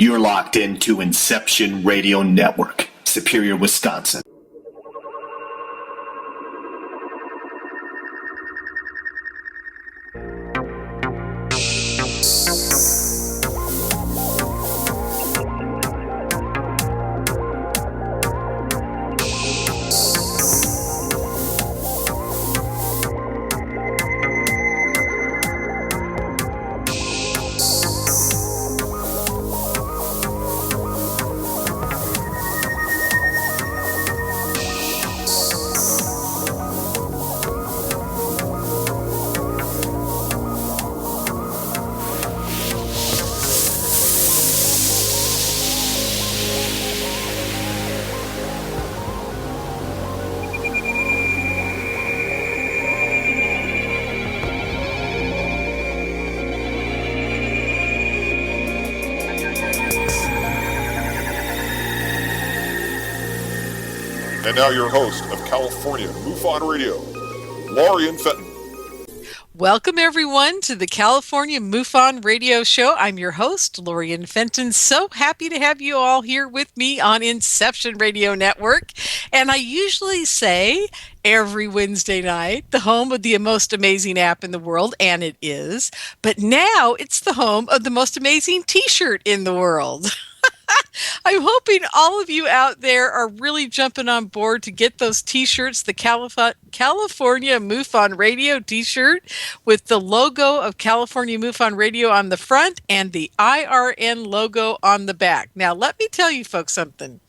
You're locked into Inception Radio Network, Superior, Wisconsin. And now your host of California MUFON Radio, Lorien Fenton. Welcome, everyone, to the California MUFON Radio Show. I'm your host, Lorien Fenton. So happy to have you all here with me on Inception Radio Network. And I usually say every Wednesday night, the home of the most amazing app in the world, and it is. But now it's the home of the most amazing T-shirt in the world. I'm hoping all of you out there are really jumping on board to get those T-shirts, the California MUFON Radio T-shirt with the logo of California MUFON Radio on the front and the IRN logo on the back. Now, let me tell you folks something.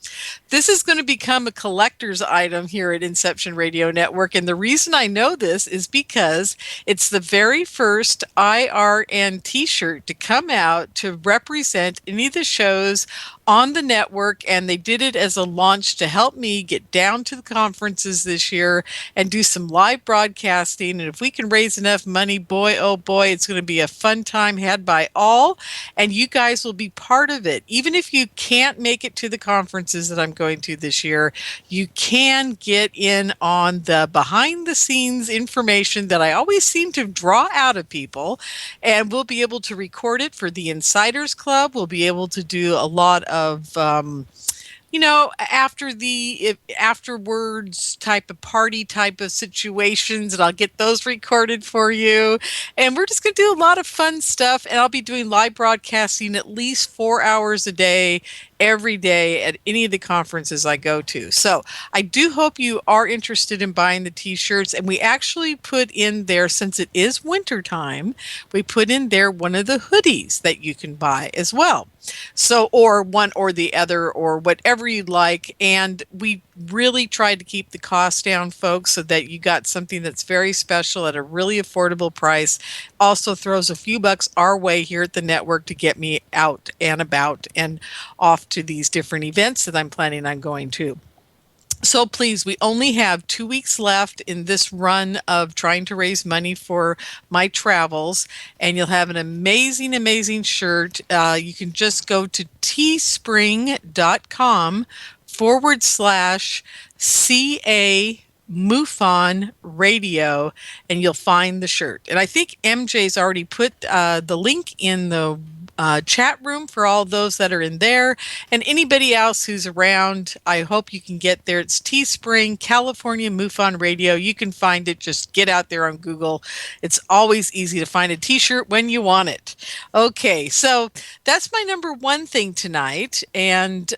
This is going to become a collector's item here at Inception Radio Network, and the reason I know this is because it's the very first IRN T-shirt to come out to represent any of the shows on the network, and they did it as a launch to help me get down to the conferences this year and do some live broadcasting. And if we can raise enough money, boy, oh boy, it's going to be a fun time had by all, and you guys will be part of it. Even if you can't make it to the conferences that I'm going to this year, you can get in on the behind the scenes information that I always seem to draw out of people, and we'll be able to record it for the Insiders Club. We'll be able to do a lot of afterwards type of party type of situations, and I'll get those recorded for you. And we're just going to do a lot of fun stuff, and I'll be doing live broadcasting at least 4 hours a day, every day at any of the conferences I go to. So I do hope you are interested in buying the T-shirts, and we actually put in there, since it is winter time, we put in there one of the hoodies that you can buy as well. So, or one or the other, or whatever you'd like. And we really tried to keep the cost down, folks, so that you got something that's very special at a really affordable price. Also throws a few bucks our way here at the network to get me out and about and off to these different events that I'm planning on going to. So please, we only have 2 weeks left in this run of trying to raise money for my travels, and you'll have an amazing, amazing shirt. You can just go to teespring.com/CA MUFON Radio, and you'll find the shirt. And I think MJ's already put the link in the chat room for all those that are in there, and anybody else who's around. I hope you can get there. It's Teespring, California MUFON Radio. You can find it. Just get out there on Google. It's always easy to find a T-shirt when you want it. Okay, so that's my number one thing tonight. And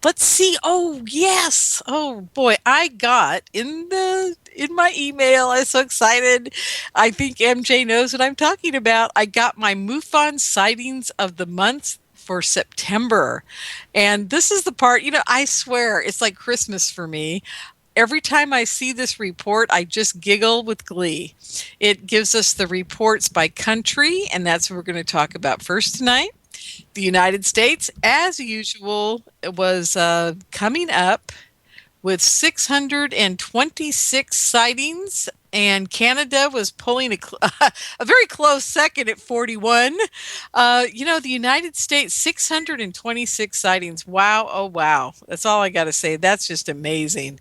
let's see. Oh yes. Oh boy, I got in my email. I'm so excited. I think MJ knows what I'm talking about. I got my MUFON sightings of the month for September. And this is the part, I swear, it's like Christmas for me. Every time I see this report, I just giggle with glee. It gives us the reports by country, and that's what we're going to talk about first tonight. The United States, as usual, was coming up with 626 sightings, and Canada was pulling a very close second at 41. The United States, 626 sightings. Wow, oh wow. That's all I got to say. That's just amazing.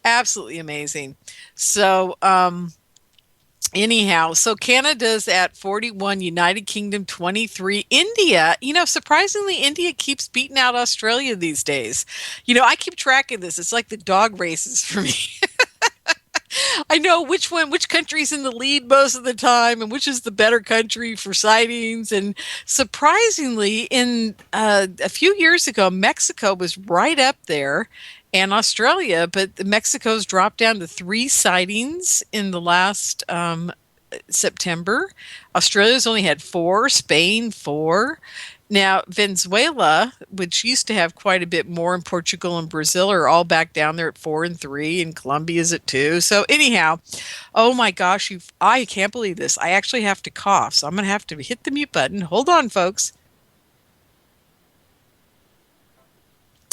Absolutely amazing. So, Anyhow, so Canada's at 41, United Kingdom 23, India, surprisingly, India keeps beating out Australia these days. I keep track of this. It's like the dog races for me. I know which country's in the lead most of the time and which is the better country for sightings. And surprisingly, in a few years ago, Mexico was right up there and Australia, but Mexico's dropped down to 3 sightings in the last September. Australia's only had 4, Spain 4. Now, Venezuela, which used to have quite a bit more, and Portugal and Brazil are all back down there at 4 and 3, and Colombia's at 2. So anyhow, oh my gosh, I can't believe this. I actually have to cough, so I'm going to have to hit the mute button. Hold on, folks.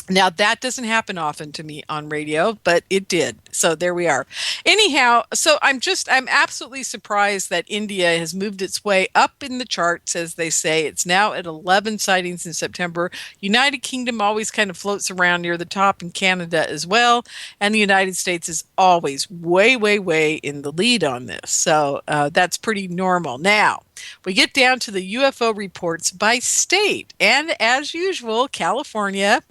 Now, that doesn't happen often to me on radio, but it did. So there we are. Anyhow, so I'm absolutely surprised that India has moved its way up in the charts, as they say. It's now at 11 sightings in September. United Kingdom always kind of floats around near the top, and Canada as well. And the United States is always way, way, way in the lead on this. So that's pretty normal. Now, we get down to the UFO reports by state. And as usual, California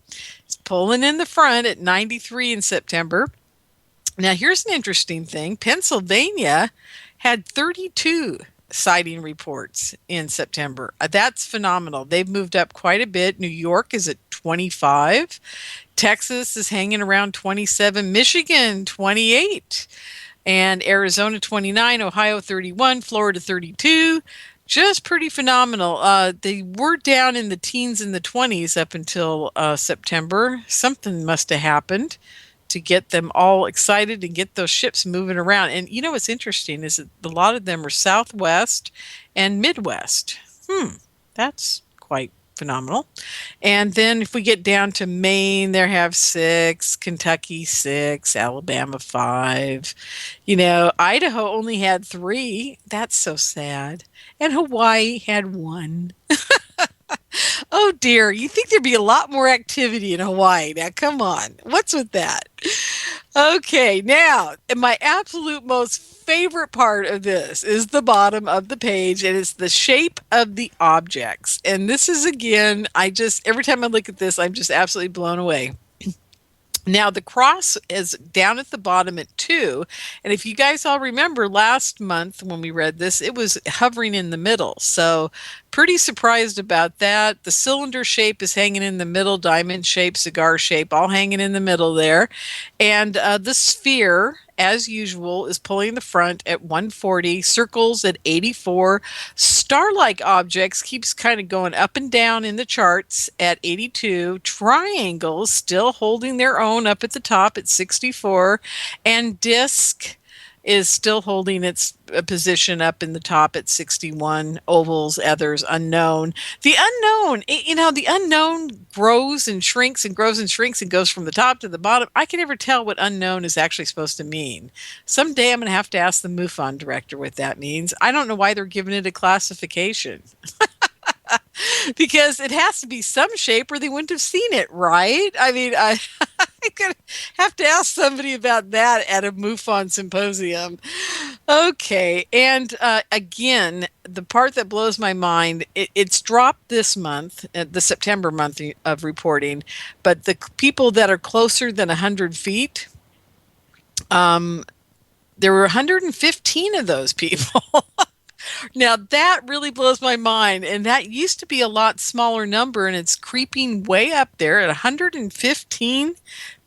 is pulling in the front at 93 in September. Now, here's an interesting thing. Pennsylvania had 32 sighting reports in September. That's phenomenal. They've moved up quite a bit. New York is at 25. Texas is hanging around 27. Michigan, 28. And Arizona 29, Ohio 31, Florida 32. Just pretty phenomenal. They were down in the teens and the 20s up until September. Something must have happened to get them all excited and get those ships moving around. And what's interesting is that a lot of them are Southwest and Midwest. That's quite phenomenal. And then if we get down to Maine, they have 6, Kentucky 6, Alabama 5. Idaho only had 3. That's so sad. And Hawaii had 1. Oh dear, you think there'd be a lot more activity in Hawaii. Now, come on. What's with that? Okay, now, my absolute most favorite part of this is the bottom of the page, and it's the shape of the objects. And this is, again, every time I look at this, I'm just absolutely blown away. Now, the cross is down at the bottom at 2. And if you guys all remember last month when we read this, it was hovering in the middle. So pretty surprised about that. The cylinder shape is hanging in the middle, diamond shape, cigar shape, all hanging in the middle there. And the sphere, as usual, is pulling the front at 140, circles at 84. Star-like objects keeps kind of going up and down in the charts at 82. Triangles still holding their own up at the top at 64. And disc is still holding its position up in the top at 61. Ovals, others, unknown. The unknown, the unknown grows and shrinks and grows and shrinks and goes from the top to the bottom. I can never tell what unknown is actually supposed to mean. Someday I'm going to have to ask the MUFON director what that means. I don't know why they're giving it a classification. Because it has to be some shape or they wouldn't have seen it, right? I mean, I'm going to have to ask somebody about that at a MUFON symposium. Okay, and again, the part that blows my mind, it's dropped this month, the September month of reporting, but the people that are closer than 100 feet, there were 115 of those people. Now, that really blows my mind, and that used to be a lot smaller number, and it's creeping way up there at 115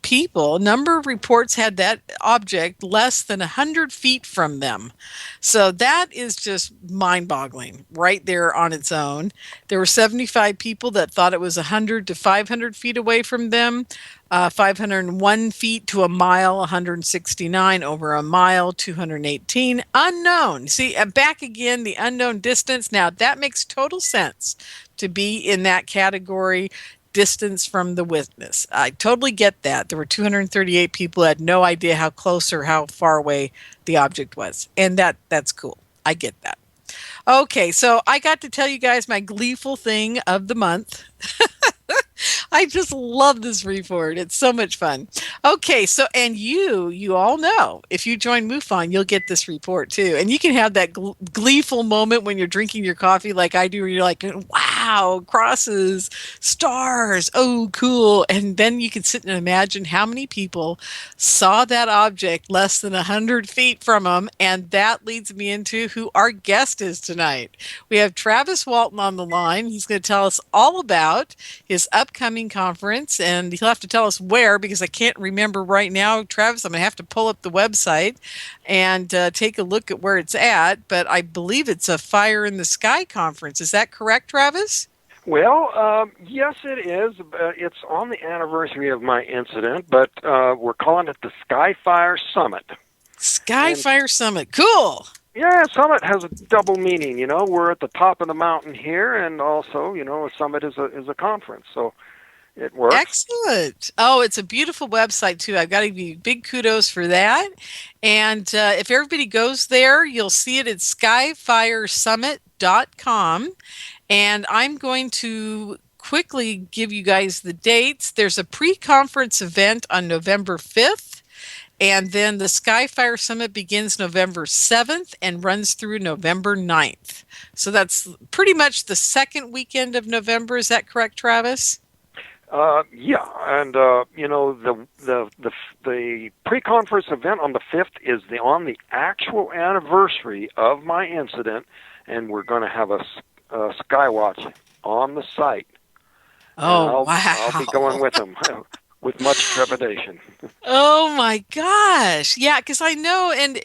people. A number of reports had that object less than 100 feet from them. So that is just mind-boggling right there on its own. There were 75 people that thought it was 100 to 500 feet away from them. 501 feet to a mile, 169 over a mile, 218. Unknown. See, back again, the unknown distance. Now, that makes total sense to be in that category, distance from the witness. I totally get that. There were 238 people who had no idea how close or how far away the object was. And that's cool. I get that. Okay, so I got to tell you guys my gleeful thing of the month. I just love this report. It's so much fun. Okay, so and you all know if you join MUFON, you'll get this report too, and you can have that gleeful moment when you're drinking your coffee, like I do, where you're like, "Wow, crosses, stars, oh, cool!" And then you can sit and imagine how many people saw that object less than 100 feet from them, and that leads me into who our guest is tonight. We have Travis Walton on the line. He's going to tell us all about his upcoming conference, and he'll have to tell us where because I can't remember right now. Travis, I'm going to have to pull up the website and take a look at where it's at, but I believe it's a Fire in the Sky conference. Is that correct, Travis? Well, yes, it is. It's on the anniversary of my incident, but we're calling it the Skyfire Summit. Skyfire Summit. Cool. Yeah, summit has a double meaning. You know, we're at the top of the mountain here, and also, you know, a summit is a conference, so it works. Excellent. Oh, it's a beautiful website too. I've got to give you big kudos for that. And if everybody goes there, you'll see it at skyfiresummit.com. And I'm going to quickly give you guys the dates. There's a pre-conference event on November 5th. And then the Skyfire Summit begins November 7th and runs through November 9th. So that's pretty much the second weekend of November. Is that correct, Travis? Yeah, and you know, the pre-conference event on the 5th is on the actual anniversary of my incident, and we're going to have a skywatch on the site. Oh, wow. I'll be going with them with much trepidation. Oh my gosh. Yeah, because I know, and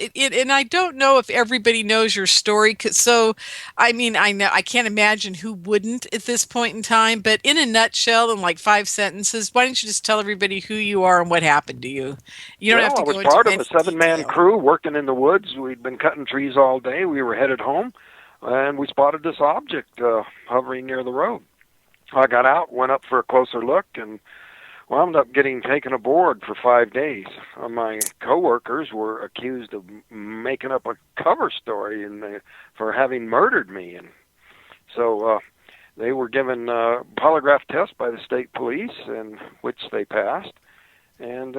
I don't know if everybody knows your story. So, I mean, I know I can't imagine who wouldn't at this point in time, but in a nutshell, in like 5 sentences, why don't you just tell everybody who you are and what happened to you? You don't have to go into I was part of a any 7-man detail. crew working in the woods. We'd been cutting trees all day. We were headed home, and we spotted this object hovering near the road. I got out, went up for a closer look, and wound up getting taken aboard for 5 days. My coworkers were accused of making up a cover story for having murdered me, and so they were given polygraph tests by the state police, and which they passed. And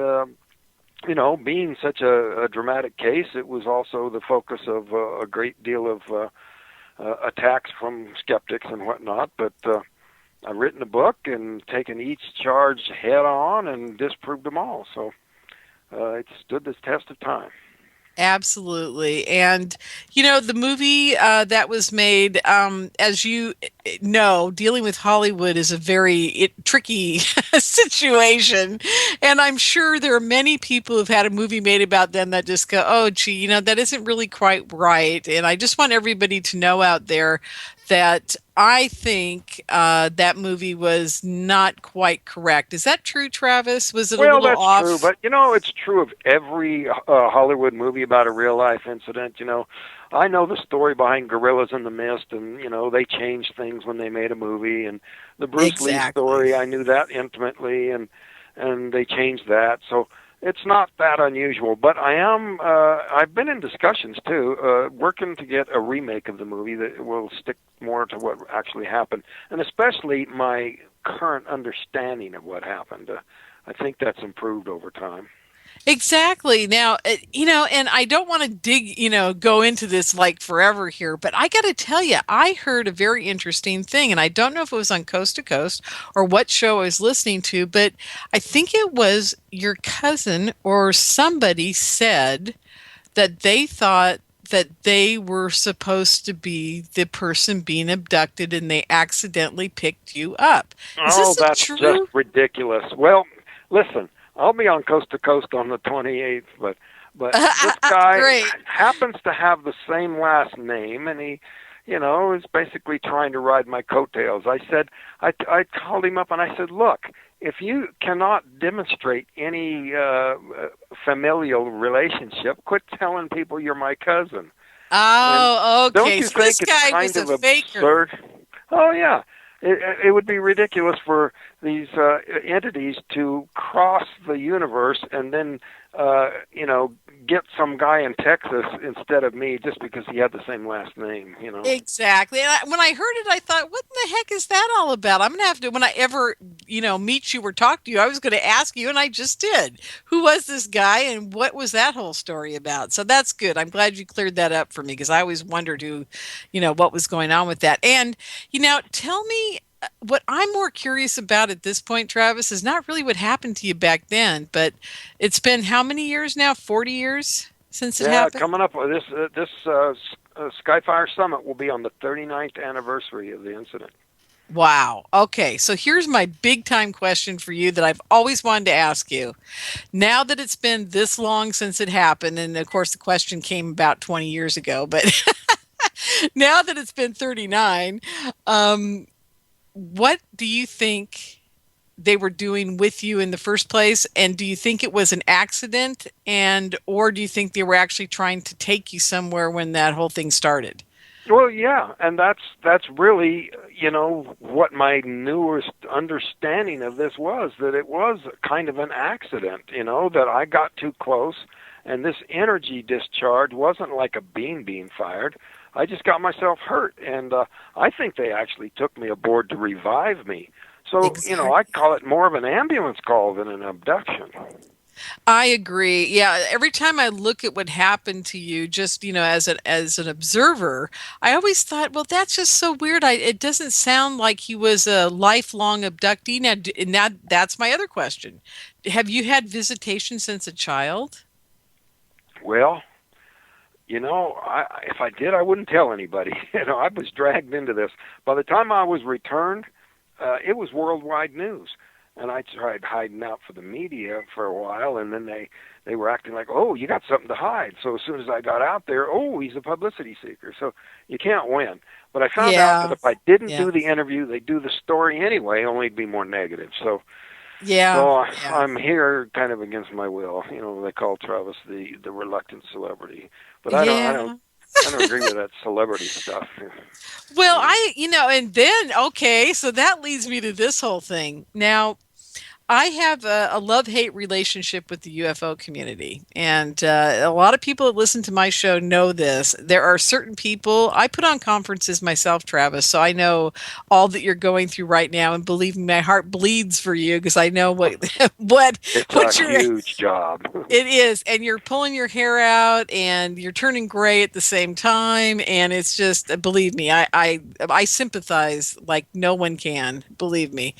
you know, being such a dramatic case, it was also the focus of a great deal of attacks from skeptics and whatnot. But I've written a book and taken each charge head on and disproved them all. So it stood this test of time. Absolutely. And, you know, the movie that was made, as you know, dealing with Hollywood is a very tricky situation. And I'm sure there are many people who've had a movie made about them that just go, oh, gee, you know, that isn't really quite right. And I just want everybody to know out there that I think that movie was not quite correct. Is that true, Travis? Was it a little off? Well, that's true, but you know, it's true of every Hollywood movie about a real-life incident. You know, I know the story behind Gorillas in the Mist, and you know, they changed things when they made a movie. And the Bruce Lee story, I knew that intimately, and they changed that. So it's not that unusual, but I've been in discussions too, working to get a remake of the movie that will stick more to what actually happened, and especially my current understanding of what happened. I think that's improved over time. Exactly. Now, you know, and I don't want to go into this like forever here, but I got to tell you, I heard a very interesting thing, and I don't know if it was on Coast to Coast or what show I was listening to, but I think it was your cousin or somebody said that they thought that they were supposed to be the person being abducted and they accidentally picked you up. That's true? Just ridiculous. Well, listen, I'll be on Coast to Coast on the 28th, but this guy happens to have the same last name, and he, you know, is basically trying to ride my coattails. I called him up and I said, look, if you cannot demonstrate any familial relationship, quit telling people you're my cousin. Oh, okay. Don't you So think this guy it's was kind a of faker. absurd? Oh, yeah. It would be ridiculous for these entities to cross the universe and then, you know, get some guy in Texas instead of me just because he had the same last name, Exactly. And when I heard it, I thought, what in the heck is that all about? I'm going to have to, when I ever, meet you or talk to you, I was going to ask you, and I just did. Who was this guy, and what was that whole story about? So that's good. I'm glad you cleared that up for me, because I always wondered what was going on with that. And, tell me, what I'm more curious about at this point, Travis, is not really what happened to you back then, but it's been how many years now? 40 years since it happened? Coming up with this Skyfire Summit will be on the 39th anniversary of the incident. Wow. Okay, so here's my big time question for you that I've always wanted to ask you. Now that it's been this long since it happened, and of course the question came about 20 years ago, but now that it's been 39, what do you think they were doing with you in the first place? And do you think it was an accident, or do you think they were actually trying to take you somewhere when that whole thing started? Well, yeah, and that's really, what my newest understanding of this was, that it was kind of an accident, that I got too close, and this energy discharge wasn't like a beam being fired. I just got myself hurt, and I think they actually took me aboard to revive me. So, Exactly. I call it more of an ambulance call than an abduction. I agree. Yeah, every time I look at what happened to you, just as an observer, I always thought, well, that's just so weird. It doesn't sound like he was a lifelong abductee. Now that's my other question. Have you had visitation since a child? Well, if I did, I wouldn't tell anybody. I was dragged into this. By the time I was returned, it was worldwide news. And I tried hiding out for the media for a while, and then they were acting like, oh, you got something to hide. So as soon as I got out there, oh, he's a publicity seeker. So you can't win. But I found out that if I didn't do the interview, they'd do the story anyway, only it'd be more negative. So I'm here kind of against my will. They call Travis the reluctant celebrity. But I don't agree with that celebrity stuff. Well, and then, okay, so that leads me to this whole thing. Now, I have a love-hate relationship with the UFO community, and a lot of people that listen to my show know this. There are certain people, I put on conferences myself, Travis, so I know all that you're going through right now, and believe me, my heart bleeds for you, because I know what it's a huge job. It is, and you're pulling your hair out, and you're turning gray at the same time, and it's just, believe me, I sympathize like no one can, believe me.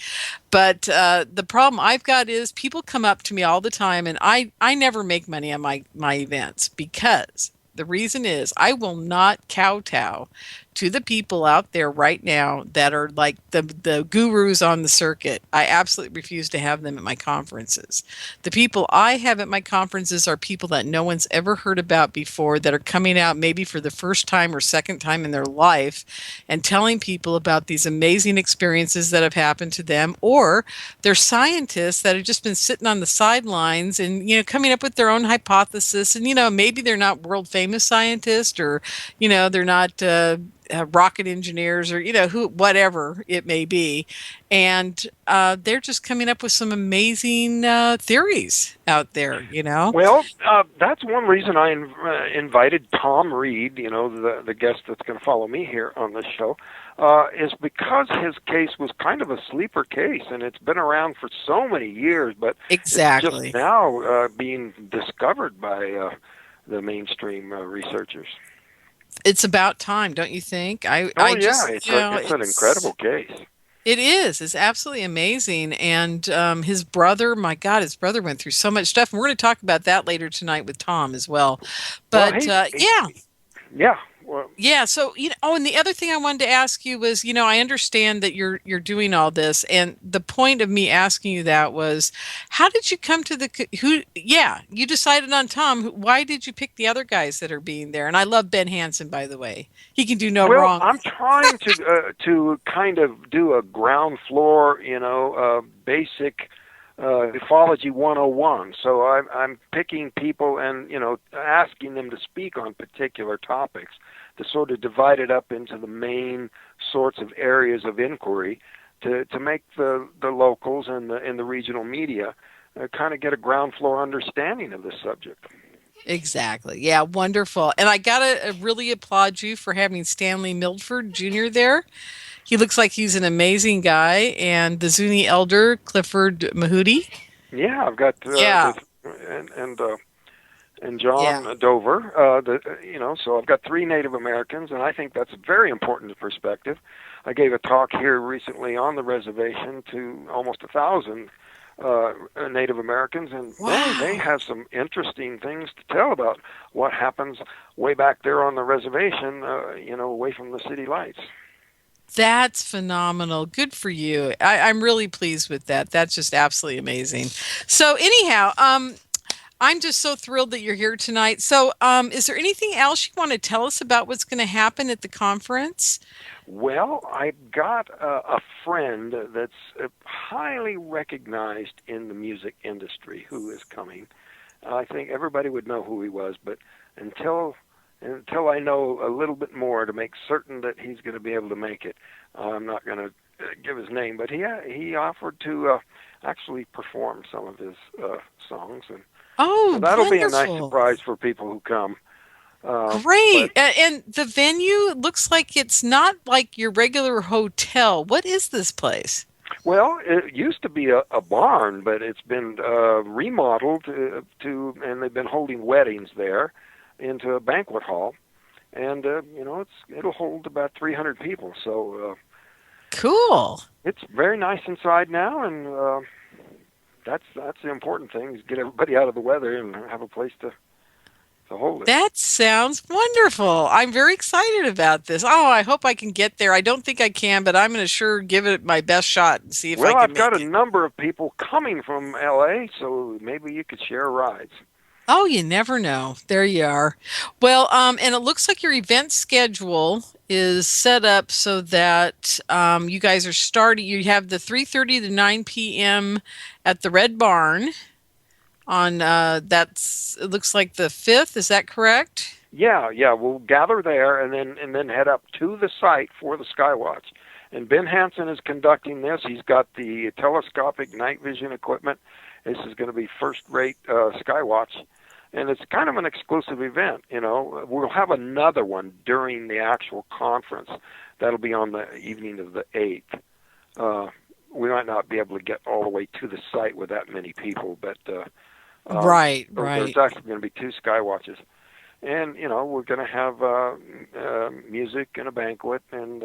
But the problem I've got is people come up to me all the time, and I never make money on my events, because the reason is I will not kowtow to the people out there right now that are like the gurus on the circuit. I absolutely refuse to have them at my conferences. The people I have at my conferences are people that no one's ever heard about before, that are coming out maybe for the first time or second time in their life and telling people about these amazing experiences that have happened to them, or they're scientists that have just been sitting on the sidelines and coming up with their own hypothesis, and maybe they're not world famous scientists, or they're not rocket engineers, or whatever it may be, and they're just coming up with some amazing theories out there. Well, that's one reason I invited Tom Reed, the guest that's going to follow me here on this show, is because his case was kind of a sleeper case, and it's been around for so many years, but exactly, it's just now being discovered by the mainstream researchers. It's about time, don't you think? It's an incredible case. It is. It's absolutely amazing. And his brother, my God, his brother went through so much stuff. And we're going to talk about that later tonight with Tom as well. But yeah. So and the other thing I wanted to ask you was, I understand that you're doing all this, and the point of me asking you that was, how did you come to you decided on Tom. Why did you pick the other guys that are being there? And I love Ben Hansen, by the way. He can do no wrong. I'm trying to kind of do a ground floor, basic ufology 101. So I'm picking people and asking them to speak on particular topics, to sort of divide it up into the main sorts of areas of inquiry, to make the locals and the regional media kind of get a ground floor understanding of this subject. Exactly. Yeah, wonderful. And I got to really applaud you for having Stanley Milford Jr. there. He looks like he's an amazing guy. And the Zuni elder, Clifford Mahudi. Yeah, I've got Yeah. and John Yeah. Dover. So I've got three Native Americans, and I think that's very important perspective. I gave a talk here recently on the reservation to almost 1,000 Native Americans, and Wow. they have some interesting things to tell about what happens way back there on the reservation, away from the city lights. That's phenomenal. Good for you. I'm really pleased with that. That's just absolutely amazing. So anyhow, I'm just so thrilled that you're here tonight. So, is there anything else you want to tell us about what's going to happen at the conference? Well, I've got a friend that's highly recognized in the music industry who is coming. I think everybody would know who he was, but until I know a little bit more to make certain that he's going to be able to make it, I'm not going to give his name. But he offered to actually perform some of his songs, and Oh, so that'll be a nice wonderful. surprise for people who come. Great. But And the venue looks like it's not like your regular hotel. What is this place? Well, it used to be a barn, but it's been remodeled and they've been holding weddings there into a banquet hall, and it'll hold about 300 people. So Cool. it's very nice inside now, and that's the important thing: is get everybody out of the weather and have a place to hold it. That sounds wonderful. I'm very excited about this. Oh, I hope I can get there. I don't think I can, but I'm going to sure give it my best shot and see if I Well, can I've got make a it. number of people coming from L.A., so maybe you could share rides. Oh, you never know. There you are. Well, and it looks like your event schedule is set up so that you guys are starting. You have the 3:30 to 9 p.m. at the Red Barn on it looks like the 5th. Is that correct? Yeah, we'll gather there and then head up to the site for the Skywatch. And Ben Hansen is conducting this. He's got the telescopic night vision equipment. This is going to be first-rate Skywatch, and it's kind of an exclusive event. We'll have another one during the actual conference. That'll be on the evening of the 8th. We might not be able to get all the way to the site with that many people, but Right. there's actually going to be two Skywatches. And, we're going to have music and a banquet, and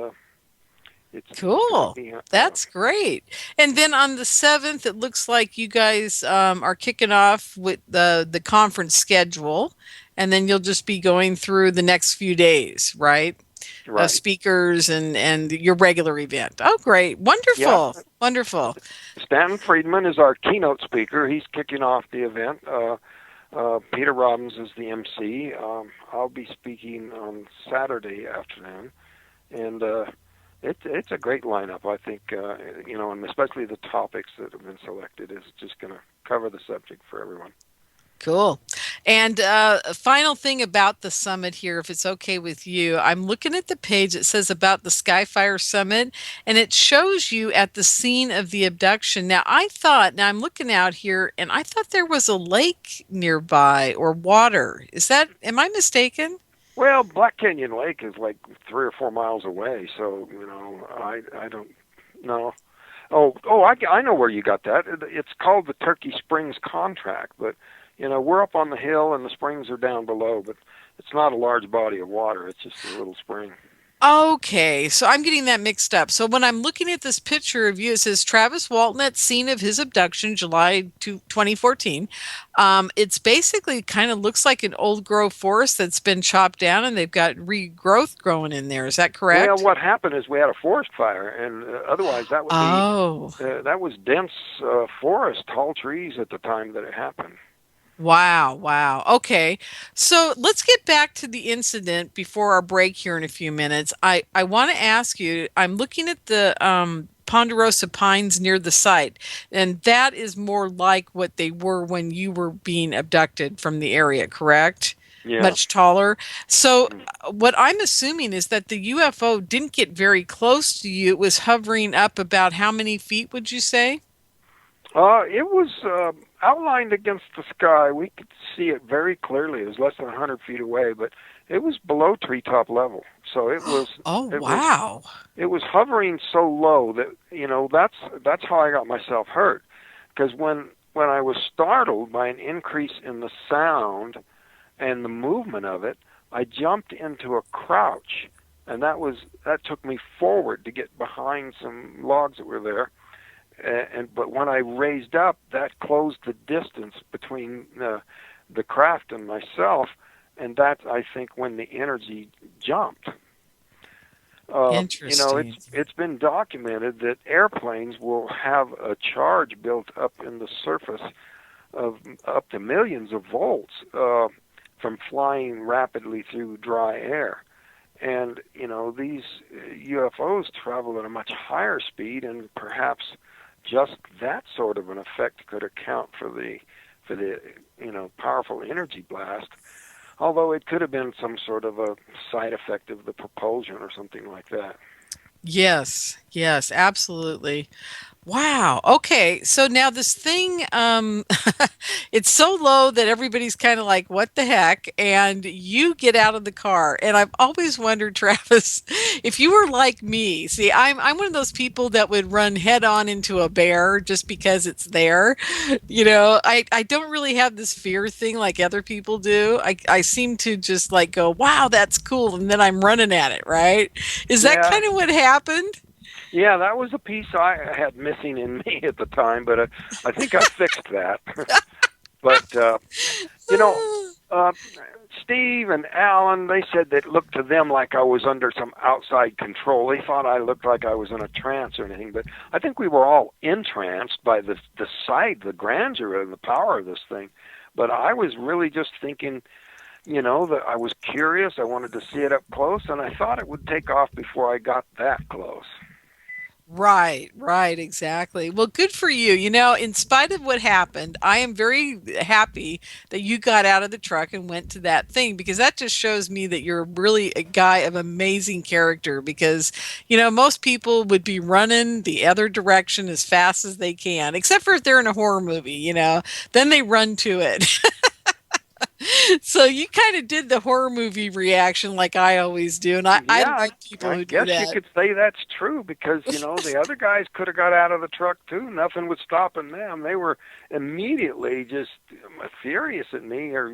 it's Cool. gonna be, That's great. And then on the 7th, it looks like you guys are kicking off with the conference schedule, and then you'll just be going through the next few days, right? right. Speakers and your regular event. Oh, great. Wonderful. Yeah. Wonderful. Stanton Friedman is our keynote speaker. He's kicking off the event. Peter Robbins is the MC. I'll be speaking on Saturday afternoon, and it's a great lineup. I think and especially the topics that have been selected is just going to cover the subject for everyone. Cool. And a final thing about the summit here, if it's okay with you, I'm looking at the page that says about the Skyfire Summit, and it shows you at the scene of the abduction. Now, I'm looking out here, and I thought there was a lake nearby or water. Am I mistaken? Well, Black Canyon Lake is like 3 or 4 miles away, so I don't know. I know where you got that. It's called the Turkey Springs Contract, but we're up on the hill and the springs are down below, but it's not a large body of water. It's just a little spring. Okay, so I'm getting that mixed up. So when I'm looking at this picture of you, it says Travis Walton at scene of his abduction, July 2014. It's basically kind of looks like an old growth forest that's been chopped down, and they've got regrowth growing in there. Is that correct? Well, what happened is we had a forest fire, and otherwise that would be that was dense forest, tall trees at the time that it happened. Wow. Okay. So let's get back to the incident before our break here in a few minutes. I want to ask you, I'm looking at the ponderosa pines near the site, and that is more like what they were when you were being abducted from the area, correct? Yeah. Much taller. So what I'm assuming is that the UFO didn't get very close to you. It was hovering up about how many feet, would you say? It was outlined against the sky. We could see it very clearly. It was less than 100 feet away, but it was below treetop level. So it was. Oh, wow. It was hovering so low that, that's how I got myself hurt. Because when I was startled by an increase in the sound and the movement of it, I jumped into a crouch, and that took me forward to get behind some logs that were there. But when I raised up, that closed the distance between the craft and myself, and that's, I think, when the energy jumped. Interesting. It's been documented that airplanes will have a charge built up in the surface of up to millions of volts from flying rapidly through dry air. And, these UFOs travel at a much higher speed, and perhaps just that sort of an effect could account for the powerful energy blast. Although it could have been some sort of a side effect of the propulsion or something like that. Yes, absolutely. Wow. Okay. So now this thing, it's so low that everybody's kind of like, what the heck? And you get out of the car. And I've always wondered, Travis, if you were like me. See, I'm one of those people that would run head on into a bear just because it's there. I don't really have this fear thing like other people do. I seem to just like go, wow, that's cool. And then I'm running at it, right? Is that kind of what happened? Yeah, that was a piece I had missing in me at the time, but I think I fixed that. But, Steve and Alan, they said that it looked to them like I was under some outside control. They thought I looked like I was in a trance or anything, but I think we were all entranced by the sight, the grandeur, and the power of this thing. But I was really just thinking, that I was curious. I wanted to see it up close, and I thought it would take off before I got that close. Right, exactly. Well, good for you. In spite of what happened, I am very happy that you got out of the truck and went to that thing, because that just shows me that you're really a guy of amazing character, because, most people would be running the other direction as fast as they can, except for if they're in a horror movie, then they run to it. So you kind of did the horror movie reaction like I always do, and I like people who do that. I guess you could say that's true, because, the other guys could have got out of the truck too. Nothing was stopping them. They were immediately just furious at me, or,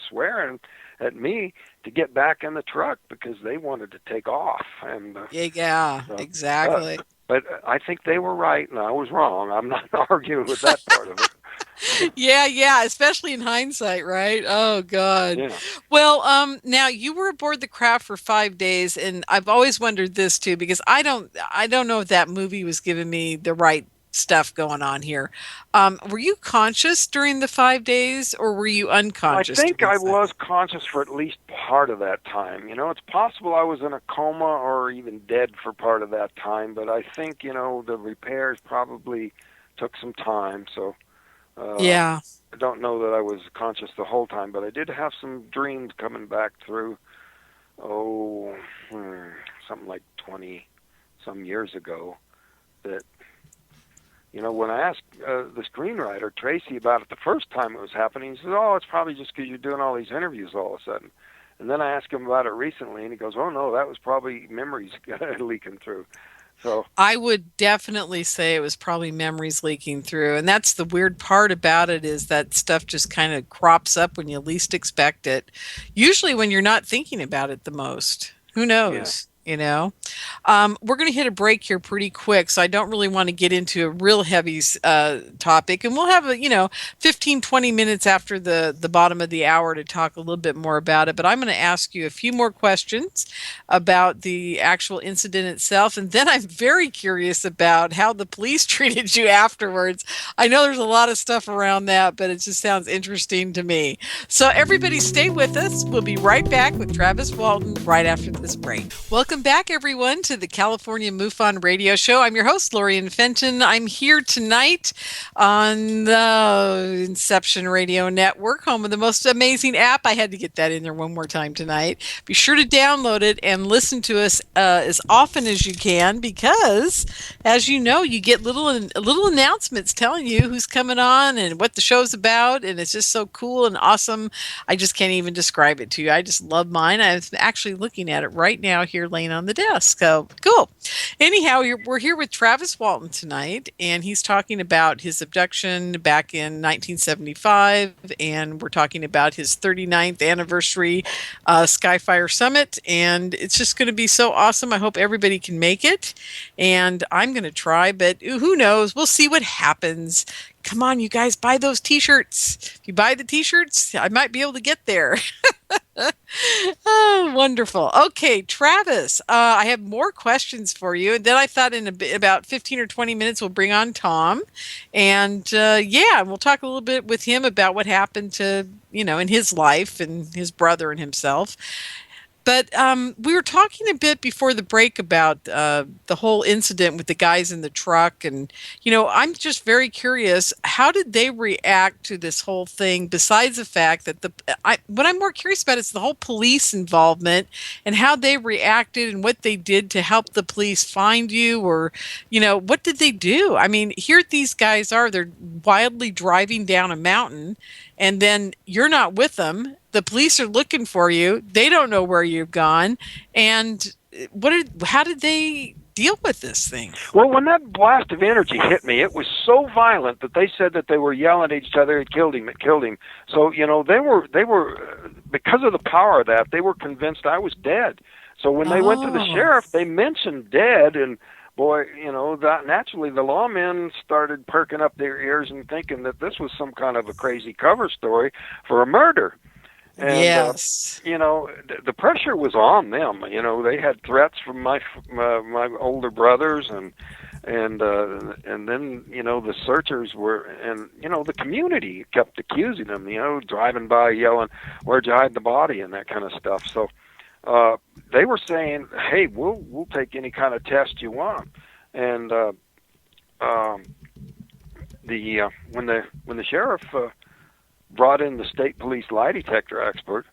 swearing at me to get back in the truck because they wanted to take off. And exactly. But I think they were right and I was wrong. I'm not arguing with that part of it. Yeah, especially in hindsight, right? Oh God. Yeah. Well, now you were aboard the craft for 5 days, and I've always wondered this too, because I don't know if that movie was giving me the right stuff going on here. Were you conscious during the 5 days, or were you unconscious? I think I was conscious for at least part of that time. It's possible I was in a coma or even dead for part of that time, but I think, the repairs probably took some time, so I don't know that I was conscious the whole time, but I did have some dreams coming back through, something like 20-some years ago, that, when I asked the screenwriter, Tracy, about it the first time it was happening, he says, it's probably just because you're doing all these interviews all of a sudden. And then I asked him about it recently, and he goes, no, that was probably memories leaking through. So I would definitely say it was probably memories leaking through. And that's the weird part about it, is that stuff just kind of crops up when you least expect it. Usually when you're not thinking about it the most. Who knows? We're going to hit a break here pretty quick, so I don't really want to get into a real heavy topic, and we'll have 15 20 minutes after the bottom of the hour to talk a little bit more about it. But I'm going to ask you a few more questions about the actual incident itself, and then I'm very curious about how the police treated you afterwards. I know there's a lot of stuff around that, but it just sounds interesting to me. So everybody stay with us. We'll be right back with Travis Walton right after this break. Welcome welcome back, everyone, to the California MUFON Radio Show. I'm your host, Lorien Fenton. I'm here tonight on the Inception Radio Network, home of the most amazing app. I had to get that in there one more time tonight. Be sure to download it and listen to us as often as you can, because, as you know, you get little announcements telling you who's coming on and what the show's about, and it's just so cool and awesome. I just can't even describe it to you. I just love mine. I'm actually looking at it right now here laying on the desk. So cool. Anyhow, we're here with Travis Walton tonight, and he's talking about his abduction back in 1975, and we're talking about his 39th anniversary Skyfire Summit, and it's just going to be so awesome. I hope everybody can make it, and I'm going to try, but who knows? We'll see what happens. Come on, you guys, buy those T-shirts. If you buy the T-shirts, I might be able to get there. Oh, wonderful. Okay, Travis, I have more questions for you. And then I thought in about 15 or 20 minutes, we'll bring on Tom. And we'll talk a little bit with him about what happened to, in his life and his brother and himself. But we were talking a bit before the break about the whole incident with the guys in the truck. And, I'm just very curious, how did they react to this whole thing, besides the fact that what I'm more curious about is the whole police involvement and how they reacted and what they did to help the police find you, or, what did they do? I mean, here these guys are, they're wildly driving down a mountain, and then you're not with them. The police are looking for you. They don't know where you've gone. And how did they deal with this thing? Well, when that blast of energy hit me, it was so violent that they said that they were yelling at each other, it killed him, it killed him. So, they were because of the power of that, they were convinced I was dead. So when they went to the sheriff, they mentioned dead, and boy, that naturally the lawmen started perking up their ears and thinking that this was some kind of a crazy cover story for a murder. And, yes. The pressure was on them. They had threats from my older brothers, and then, the searchers were, and, the community kept accusing them, driving by yelling, "Where'd you hide the body?" and that kind of stuff. So, they were saying, "Hey, we'll take any kind of test you want." And, when the sheriff, brought in the state police lie detector expert,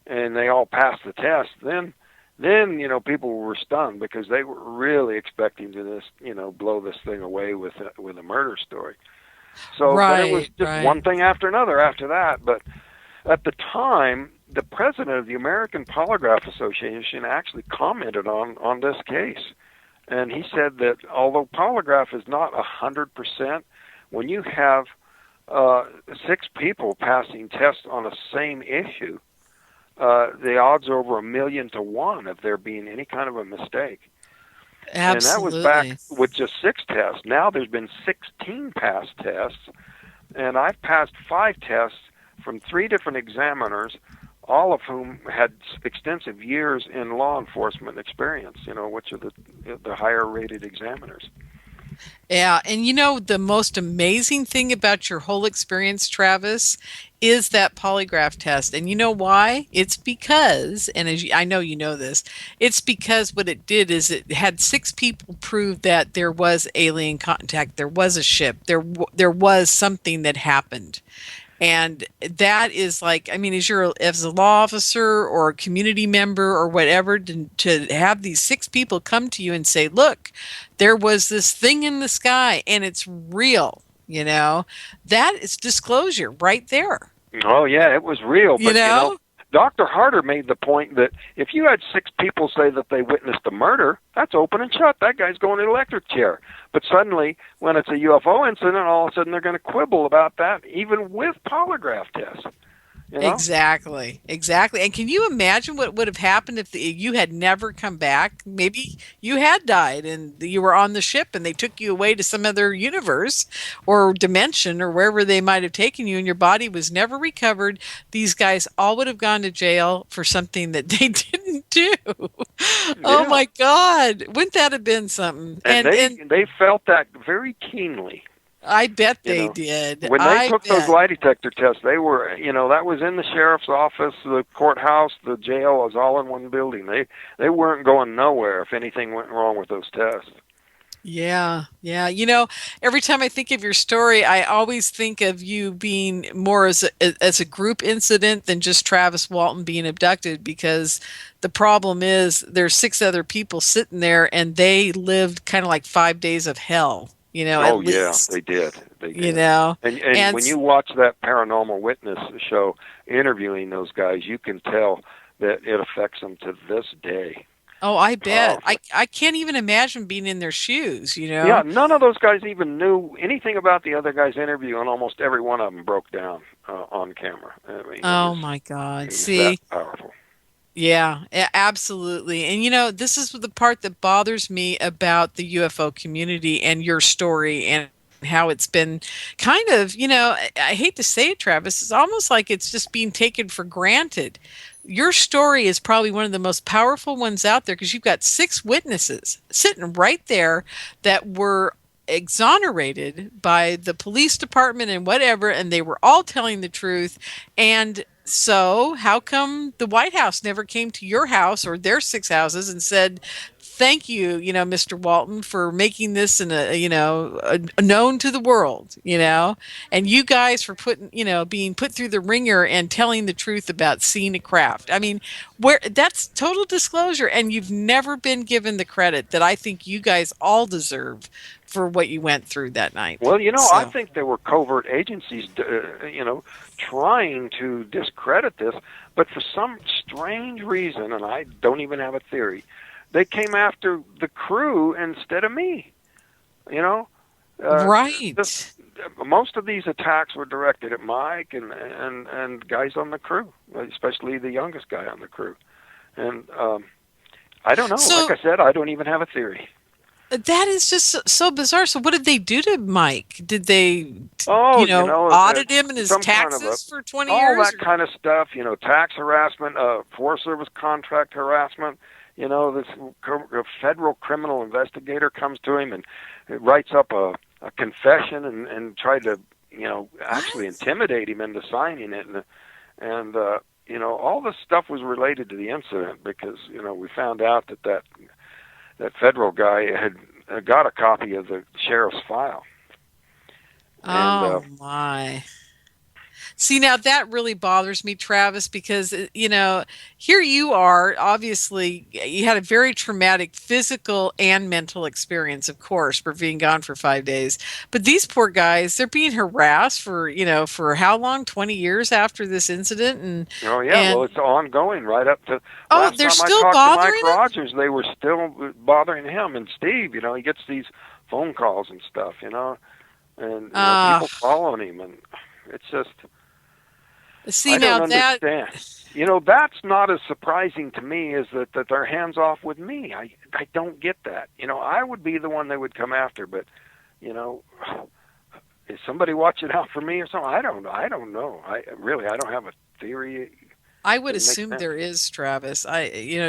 and they all passed the test, then people were stunned, because they were really expecting to blow this thing away with a murder story. So but it was just one thing after another after that. But at the time, the president of the American Polygraph Association actually commented on this case, and he said that although polygraph is not 100%, when you have 6 people passing tests on the same issue, the odds are over 1,000,000 to 1 of there being any kind of a mistake. Absolutely. And that was back with just 6 tests. Now there's been 16 passed tests, and I've passed 5 tests from 3 different examiners, all of whom had extensive years in law enforcement experience, which are the higher rated examiners. Yeah, and the most amazing thing about your whole experience, Travis, is that polygraph test. And you know why? It's because, and I know you know this, it's because what it did is it had 6 people prove that there was alien contact, there was a ship, there was something that happened. And that is like, as a law officer or a community member or whatever, to have these 6 people come to you and say, look, there was this thing in the sky and it's real, that is disclosure right there. Oh, yeah, it was real. But, Dr. Harder made the point that if you had 6 people say that they witnessed a murder, that's open and shut. That guy's going in an electric chair. But suddenly, when it's a UFO incident, all of a sudden they're going to quibble about that, even with polygraph tests. Exactly. And can you imagine what would have happened if you had never come back? Maybe you had died and you were on the ship and they took you away to some other universe or dimension or wherever they might have taken you, and your body was never recovered. These guys all would have gone to jail for something that they didn't do. Yeah. Oh my God. Wouldn't that have been something? And they felt that very keenly. I bet You they know, did. when they I took those bet. lie detector tests, they were, that was in the sheriff's office, the courthouse, the jail was all in one building. They weren't going nowhere if anything went wrong with those tests. Yeah, yeah. Every time I think of your story, I always think of you being more as a group incident than just Travis Walton being abducted, because the problem is there's 6 other people sitting there and they lived kind of like 5 days of hell, at Oh yeah, least, they did. They you did. know. And And when you watch that Paranormal Witness show interviewing those guys, you can tell that it affects them to this day. oh, I bet. Powerful. I can't even imagine being in their shoes. Yeah, none of those guys even knew anything about the other guy's interview, and almost every one of them broke down on camera. I mean, Oh my God. it was that See? powerful. Yeah, absolutely. And this is the part that bothers me about the UFO community and your story and how it's been kind of, I hate to say it, Travis, it's almost like it's just being taken for granted. Your story is probably one of the most powerful ones out there because you've got 6 witnesses sitting right there that were exonerated by the police department and whatever, and they were all telling the truth. And so, how come the White House never came to your house or their 6 houses and said, "Thank you, Mr. Walton, for making this known to the world, and you guys for being put through the ringer and telling the truth about seeing a craft." I mean, where that's total disclosure, and you've never been given the credit that I think you guys all deserve for what you went through that night. Well, I So, think there were covert agencies, trying to discredit this, but for some strange reason, and I don't even have a theory, they came after the crew instead of me. right. Most of these attacks were directed at Mike and guys on the crew, especially the youngest guy on the crew. And I don't know. So- Like I said, I don't even have a theory. That is just so bizarre. So, what did they do to Mike? Did they, Oh, audit him and his some kind of taxes for 20 all years? that kind of stuff, tax harassment, Forest Service contract harassment. This federal criminal investigator comes to him and writes up a confession and tried to, actually intimidate him into signing it. And all this stuff was related to the incident because, we found out that federal guy had got a copy of the sheriff's file. Oh, my. See, now that really bothers me, Travis, because, here you are, obviously, you had a very traumatic physical and mental experience, of course, for being gone for 5 days. But these poor guys, they're being harassed for how long? 20 years after this incident? Oh, yeah, well, it's ongoing right up to last they're time still I talked bothering to Mike him? Rogers, they were still bothering him. And Steve, he gets these phone calls and stuff, and people following him. And it's just... See, I now don't understand. That's not as surprising to me as that they're hands off with me. I don't get that. I would be the one they would come after, but is somebody watching out for me or something? I don't know. I don't have a theory. I would Doesn't make assume sense. there is, Travis.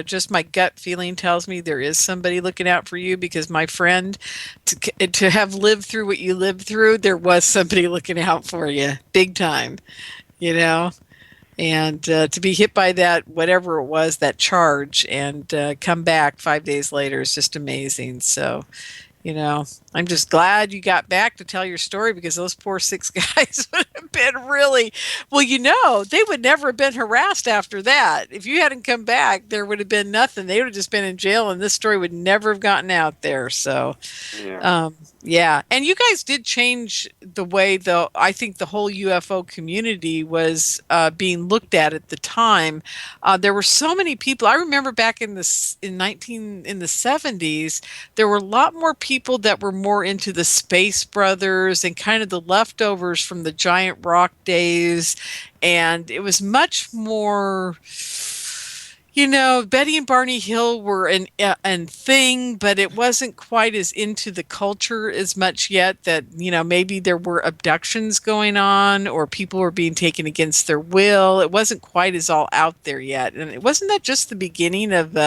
Just my gut feeling tells me there is somebody looking out for you because my friend, to have lived through what you lived through, there was somebody looking out for you big time. And to be hit by that, whatever it was, that charge, and come back 5 days later is just amazing. So, I'm just glad you got back to tell your story because those poor 6 guys would have been really, well, they would never have been harassed after that. If you hadn't come back, there would have been nothing. They would have just been in jail and this story would never have gotten out there. So, Yeah. yeah. And you guys did change the way, though, I think the whole UFO community was being looked at the time. There were so many people. I remember back in the 70s, there were a lot more people that were more into the Space Brothers and kind of the leftovers from the giant rock days. And it was much more, Betty and Barney Hill were an thing, but it wasn't quite as into the culture as much yet that, maybe there were abductions going on or people were being taken against their will. It wasn't quite as all out there yet. And it wasn't that just the beginning of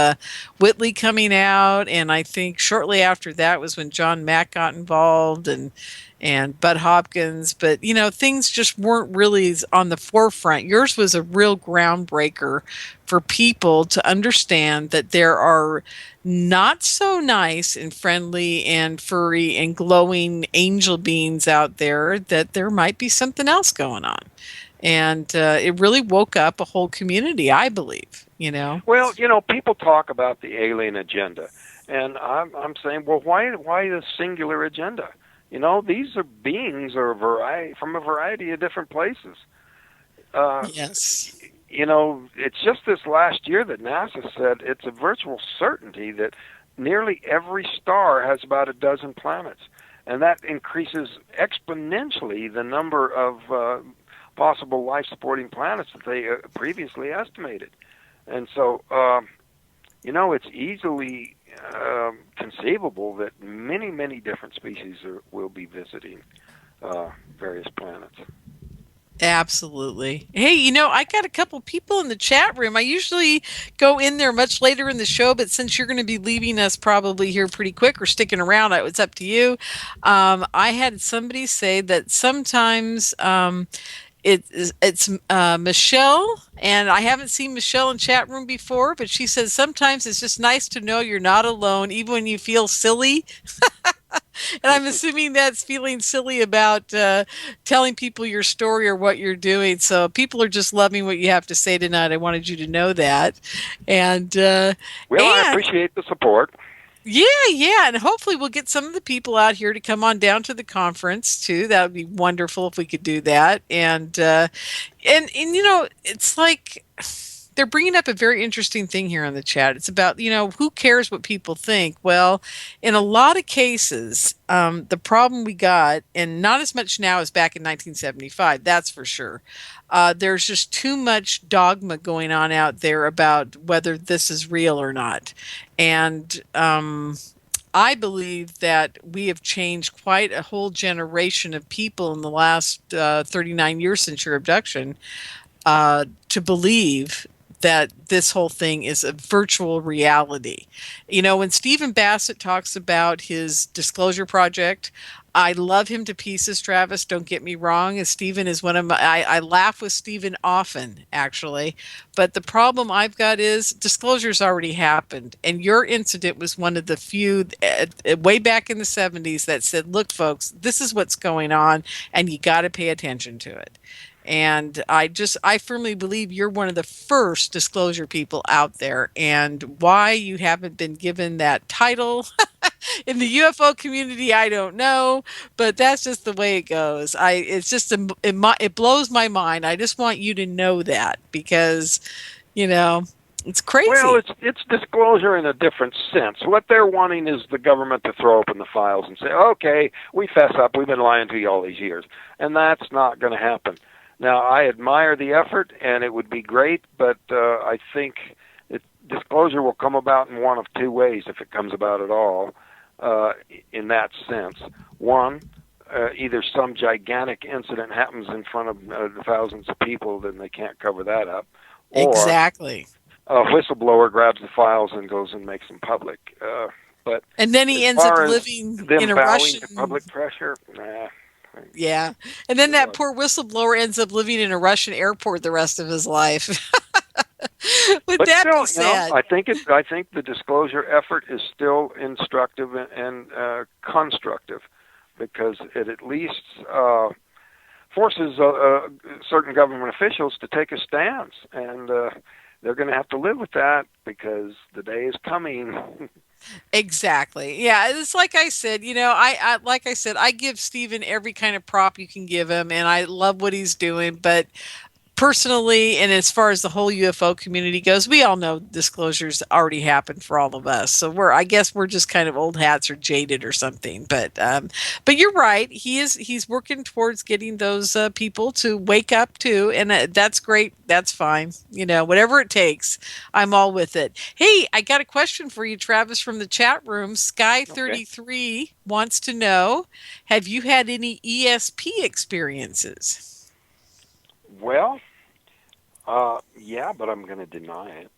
Whitley coming out. And I think shortly after that was when John Mack got involved. And and Bud Hopkins, but things just weren't really on the forefront. Yours was a real groundbreaker for people to understand that there are not so nice and friendly and furry and glowing angel beings out there, that there might be something else going on. And it really woke up a whole community, I believe. Well, people talk about the alien agenda, and I'm saying, well, why the singular agenda? These are beings from a variety of different places. Yes. It's just this last year that NASA said it's a virtual certainty that nearly every star has about a dozen planets, and that increases exponentially the number of possible life-supporting planets that they previously estimated. And so, it's easily conceivable that many, many different species will be visiting various planets. Absolutely. Hey, I got a couple people in the chat room. I usually go in there much later in the show, but since you're going to be leaving us probably here pretty quick or sticking around, it's up to you. I had somebody say that sometimes it's Michelle, and I haven't seen Michelle in chat room before, but she says sometimes it's just nice to know you're not alone, even when you feel silly. And I'm assuming that's feeling silly about telling people your story or what you're doing. So people are just loving what you have to say tonight. I wanted you to know that. And I appreciate the support. Yeah, and hopefully we'll get some of the people out here to come on down to the conference too. That would be wonderful if we could do that. And it's like they're bringing up a very interesting thing here in the chat. It's about, who cares what people think? Well, in a lot of cases, the problem we got, and not as much now as back in 1975, that's for sure. There's just too much dogma going on out there about whether this is real or not. And I believe that we have changed quite a whole generation of people in the last 39 years since your abduction to believe that this whole thing is a virtual reality. When Stephen Bassett talks about his disclosure project, I love him to pieces, Travis. Don't get me wrong. And Stephen is one of my, I laugh with Stephen often, actually. But the problem I've got is disclosure's already happened. And your incident was one of the few way back in the 70s that said, look, folks, this is what's going on, and you got to pay attention to it. And I firmly believe you're one of the first disclosure people out there. And why you haven't been given that title in the UFO community, I don't know, but that's just the way it goes. It blows my mind. I just want you to know that because, it's crazy. Well, it's disclosure in a different sense. What they're wanting is the government to throw open the files and say, okay, we fess up. We've been lying to you all these years. And that's not going to happen. Now, I admire the effort, and it would be great, but I think disclosure will come about in one of two ways, if it comes about at all, in that sense. One, either some gigantic incident happens in front of thousands of people, then they can't cover that up. Exactly. Or a whistleblower grabs the files and goes and makes them public. And then he ends up living in a Russian... to public pressure, nah. Yeah. And then that poor whistleblower ends up living in a Russian airport the rest of his life. Would but that still, be sad? I think the disclosure effort is still instructive and constructive, because it at least forces certain government officials to take a stance, and they're going to have to live with that because the day is coming. Exactly. Yeah, it's like I said, I give Stephen every kind of prop you can give him, and I love what he's doing, but personally, and as far as the whole UFO community goes, we all know disclosures already happened for all of us. So I guess we're just kind of old hats or jaded or something. But you're right. He's working towards getting those people to wake up too, and that's great. That's fine. Whatever it takes, I'm all with it. Hey, I got a question for you, Travis, from the chat room. Sky33 wants to know: have you had any ESP experiences? Well, yeah, but I'm going to deny it.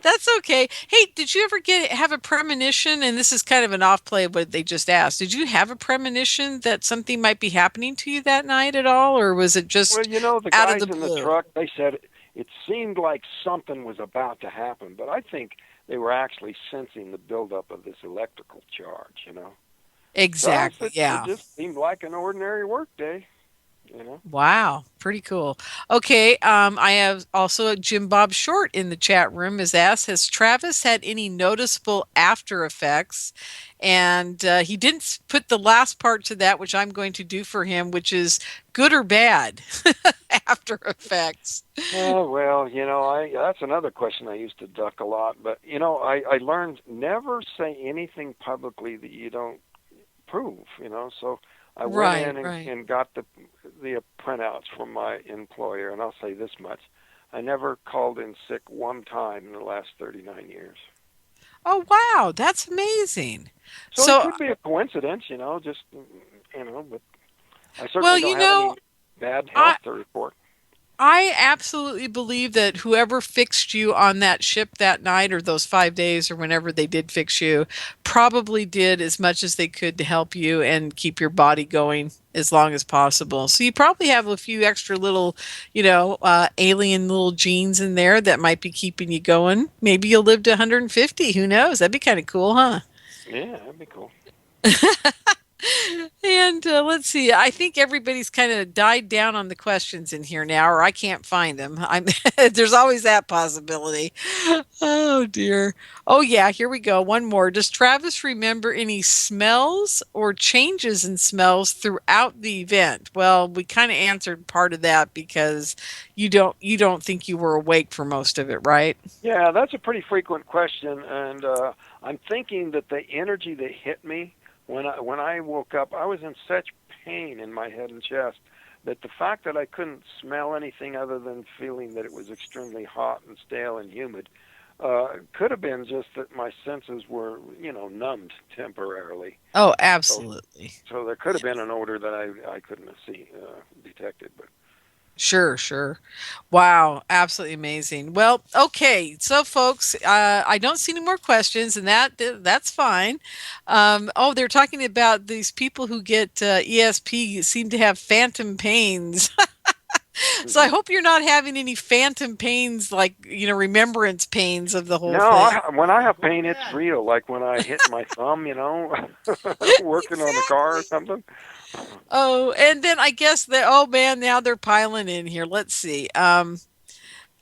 That's okay. Hey, did you ever have a premonition? And this is kind of an off play of what they just asked. Did you have a premonition that something might be happening to you that night at all, or was it Well, just the out of guys the in the blue? truck, they said it seemed like something was about to happen, but I think they were actually sensing the buildup of this electrical charge. So I Exactly. said it Yeah. just seemed like an ordinary work day. Wow, pretty cool. Okay, I have also Jim Bob Short in the chat room has asked, has Travis had any noticeable after effects? And he didn't put the last part to that, which I'm going to do for him, which is good or bad after effects. Oh, well, that's another question I used to duck a lot, but I learned never say anything publicly that you don't prove. So I went Right, in right. and got the printouts from my employer, and I'll say this much: I never called in sick one time in the last 39 years. Oh, wow, that's amazing. So it So, could be a coincidence, just but I well, certainly don't have any bad I health to report. I absolutely believe that whoever fixed you on that ship that night or those 5 days or whenever they did fix you probably did as much as they could to help you and keep your body going as long as possible. So you probably have a few extra little, alien little genes in there that might be keeping you going. Maybe you'll live to 150. Who knows? That'd be kind of cool, huh? Yeah, that'd be cool. And let's see. I think everybody's kind of died down on the questions in here now, or I can't find them. There's always that possibility. Oh dear. Oh yeah, here we go. One more. Does Travis remember any smells or changes in smells throughout the event? Well, we kind of answered part of that because you don't think you were awake for most of it, right? Yeah, that's a pretty frequent question, and I'm thinking that the energy that hit me when I woke up, I was in such pain in my head and chest that the fact that I couldn't smell anything other than feeling that it was extremely hot and stale and humid could have been just that my senses were, numbed temporarily. Oh, So, absolutely. so there could have been an odor that I couldn't have detected, but. Sure, sure. Wow, absolutely amazing. Well, okay, so folks, I don't see any more questions, and that's fine. Oh, they're talking about these people who get ESP seem to have phantom pains. So I Mhm. hope you're not having any phantom pains, like remembrance pains of the whole No, thing. when I have pain, it's real. Like when I hit my thumb, working on the car or Exactly. something. Oh, and then I guess that, oh man, now they're piling in here. Let's see. I'm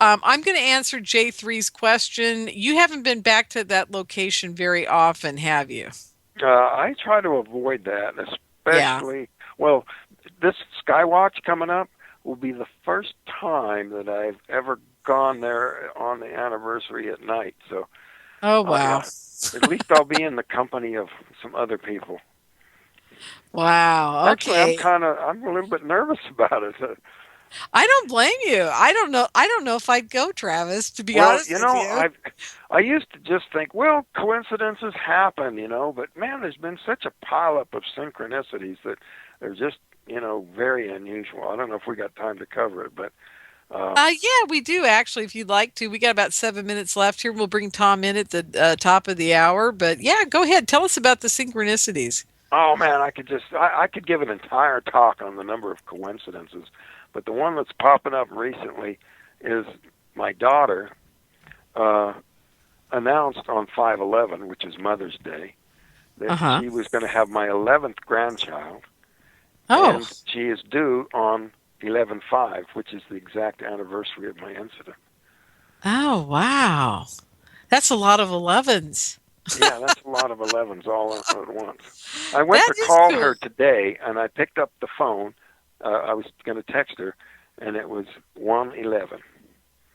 going to answer J3's question. You haven't been back to that location very often, have you? I try to avoid that, Yeah. especially, well, this Skywatch coming up will be the first time that I've ever gone there on the anniversary at night. So, Oh, wow. at least I'll be in the company of some other people. Wow. Actually, Okay. I'm a little bit nervous about it. I don't blame you. I don't know. I don't know if I'd go, Travis, to be Well, honest with you. I used to just think, well, coincidences happen, but man, there's been such a pileup of synchronicities that they're just, very unusual. I don't know if we got time to cover it, but Yeah, we do actually, if you'd like to. We got about 7 minutes left here. We'll bring Tom in at the top of the hour. But yeah, go ahead. Tell us about the synchronicities. oh man, I could give an entire talk on the number of coincidences, but the one that's popping up recently is my daughter announced on 5/11, which is Mother's Day, that Uh-huh. she was going to have my 11th grandchild, Oh. and she is due on 11/5, which is the exact anniversary of my incident. Oh, wow. That's a lot of 11s. Yeah, that's a lot of 11s all at once. I went That to is call cool. her today, and I picked up the phone. I was going to text her, and it was 1:11.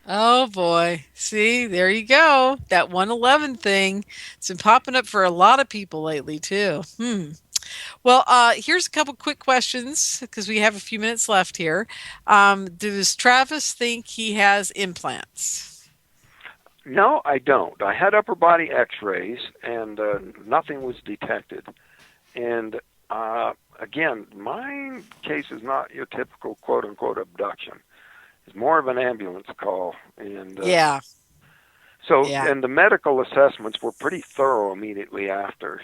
Oh boy. See, there you go. That 111 thing. It's been popping up for a lot of people lately too. Well, here's a couple quick questions because we have a few minutes left here. Does Travis think he has implants? No, I don't. I had upper body X-rays, and nothing was detected. And again, my case is not your typical quote-unquote abduction. It's more of an ambulance call, and Yeah. So, Yeah. and the medical assessments were pretty thorough immediately after,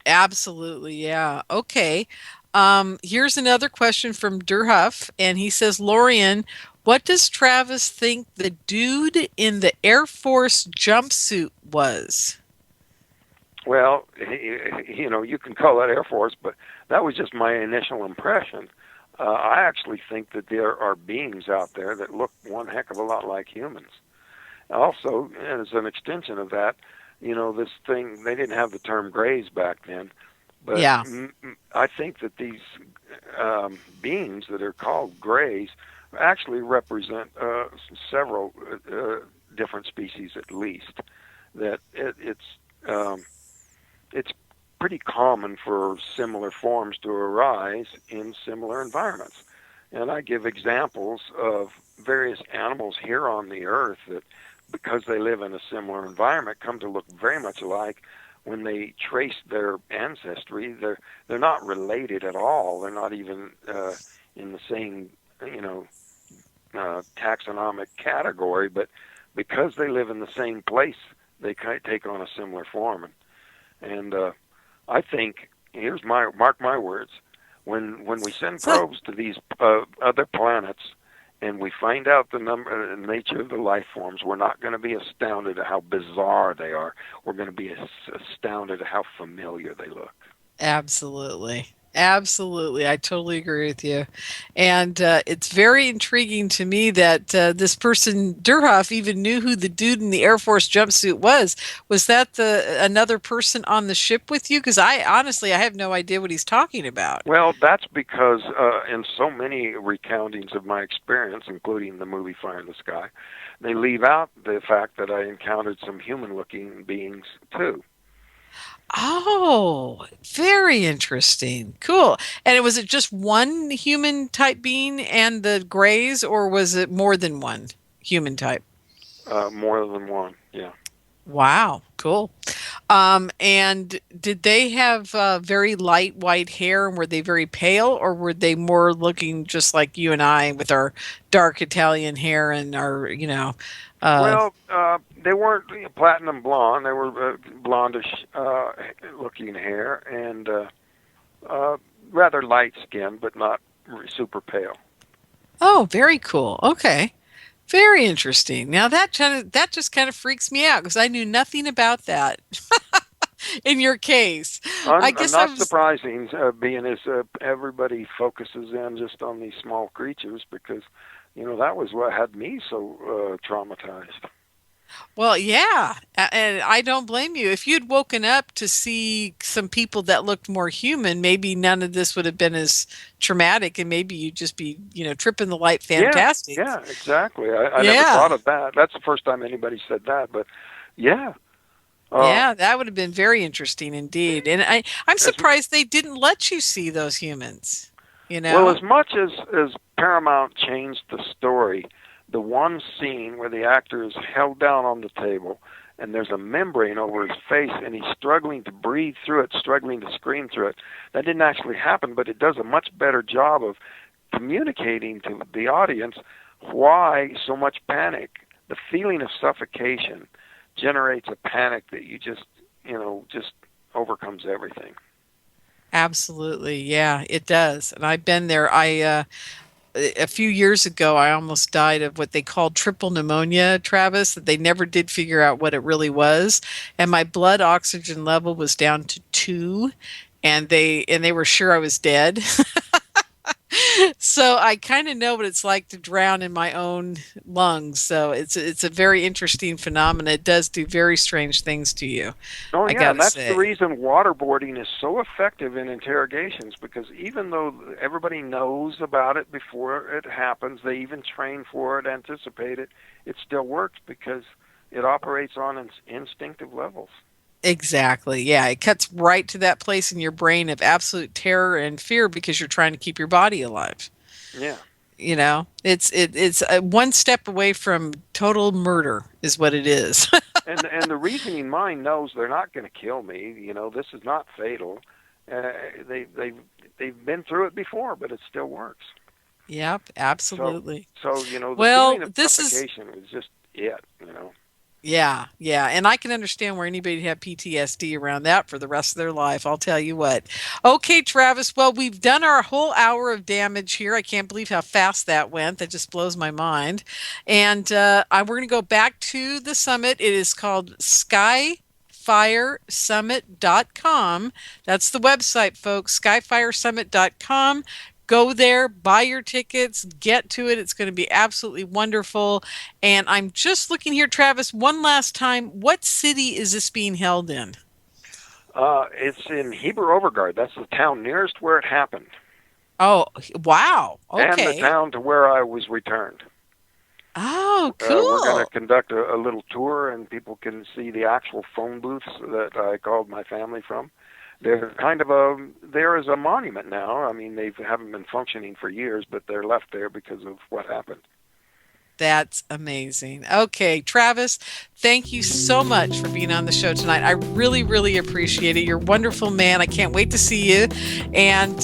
Absolutely, yeah. Okay. Here's another question from Durhuff, and he says, Lorien, what does Travis think the dude in the Air Force jumpsuit was? Well, you can call that Air Force, but that was just my initial impression. I actually think that there are beings out there that look one heck of a lot like humans. Also, as an extension of that, this thing, they didn't have the term grays back then, but Yeah. I think that these beings that are called grays actually represent several different species at least. That it's pretty common for similar forms to arise in similar environments. And I give examples of various animals here on the earth that, because they live in a similar environment, come to look very much alike. When they trace their ancestry, they're not related at all. They're not even in the same taxonomic category, but because they live in the same place, they take on a similar form. And I think, mark my words, when we send probes to these other planets and we find out the nature of the life forms, we're not going to be astounded at how bizarre they are. We're going to be astounded at how familiar they look. Absolutely. Absolutely. I totally agree with you. And it's very intriguing to me that this person, Durhoff, even knew who the dude in the Air Force jumpsuit was. Was that another person on the ship with you? Because I have no idea what he's talking about. Well, that's because in so many recountings of my experience, including the movie Fire in the Sky, they leave out the fact that I encountered some human-looking beings too. Oh, very interesting. Cool. And was it just one human type being and the grays, or was it more than one human type? More than one, yeah. Wow, cool. And did they have very light white hair, and were they very pale, or were they more looking just like you and I with our dark Italian hair and our, Well, they weren't platinum blonde. They were blondish looking hair and rather light skinned, but not super pale. Oh, very cool. Okay. Very interesting. Now that just kind of freaks me out because I knew nothing about that. In your case, I guess not surprising, being as everybody focuses in just on these small creatures, because that was what had me so traumatized. Well, yeah, and I don't blame you. If you'd woken up to see some people that looked more human, maybe none of this would have been as traumatic, and maybe you'd just be, tripping the light fantastic. Yeah, exactly. I never thought of that. That's the first time anybody said that, but yeah. Yeah, that would have been very interesting indeed. And I'm surprised they didn't let you see those humans, Well, as much as Paramount changed the story, the one scene where the actor is held down on the table and there's a membrane over his face and he's struggling to breathe through it, struggling to scream through it, that didn't actually happen, but it does a much better job of communicating to the audience why so much panic. The feeling of suffocation generates a panic that you just overcomes everything. Absolutely. Yeah, it does. And I've been there. A few years ago, I almost died of what they called triple pneumonia, Travis, that they never did figure out what it really was. And my blood oxygen level was down to 2, and they were sure I was dead. So I kind of know what it's like to drown in my own lungs. So it's a very interesting phenomenon. It does do very strange things to you. Oh, yeah, and that's the reason waterboarding is so effective in interrogations, because even though everybody knows about it before it happens, they even train for it, anticipate it, it still works because it operates on instinctive levels. Exactly. Yeah, it cuts right to that place in your brain of absolute terror and fear because you're trying to keep your body alive. Yeah. It's one step away from total murder is what it is. and the reasoning mind knows they're not going to kill me. This is not fatal. They've been through it before, but it still works. Yep, absolutely. So the feeling of suffocation is just it. Yeah, yeah. And I can understand where anybody would have PTSD around that for the rest of their life. I'll tell you what. Okay, Travis. Well, we've done our whole hour of damage here. I can't believe how fast that went. That just blows my mind. And we're going to go back to the summit. It is called skyfiresummit.com. That's the website, folks. Skyfiresummit.com. Go there, buy your tickets, get to it. It's going to be absolutely wonderful. And I'm just looking here, Travis, one last time. What city is this being held in? It's in Heber Overgaard. That's the town nearest where it happened. Oh, wow. Okay. And the town to where I was returned. Oh, cool. We're going to conduct a little tour, and people can see the actual phone booths that I called my family from. They're kind of there is a monument now. I mean, they haven't been functioning for years, but they're left there because of what happened. That's amazing. Okay, Travis, thank you so much for being on the show tonight. I really, really appreciate it. You're a wonderful man. I can't wait to see you. And,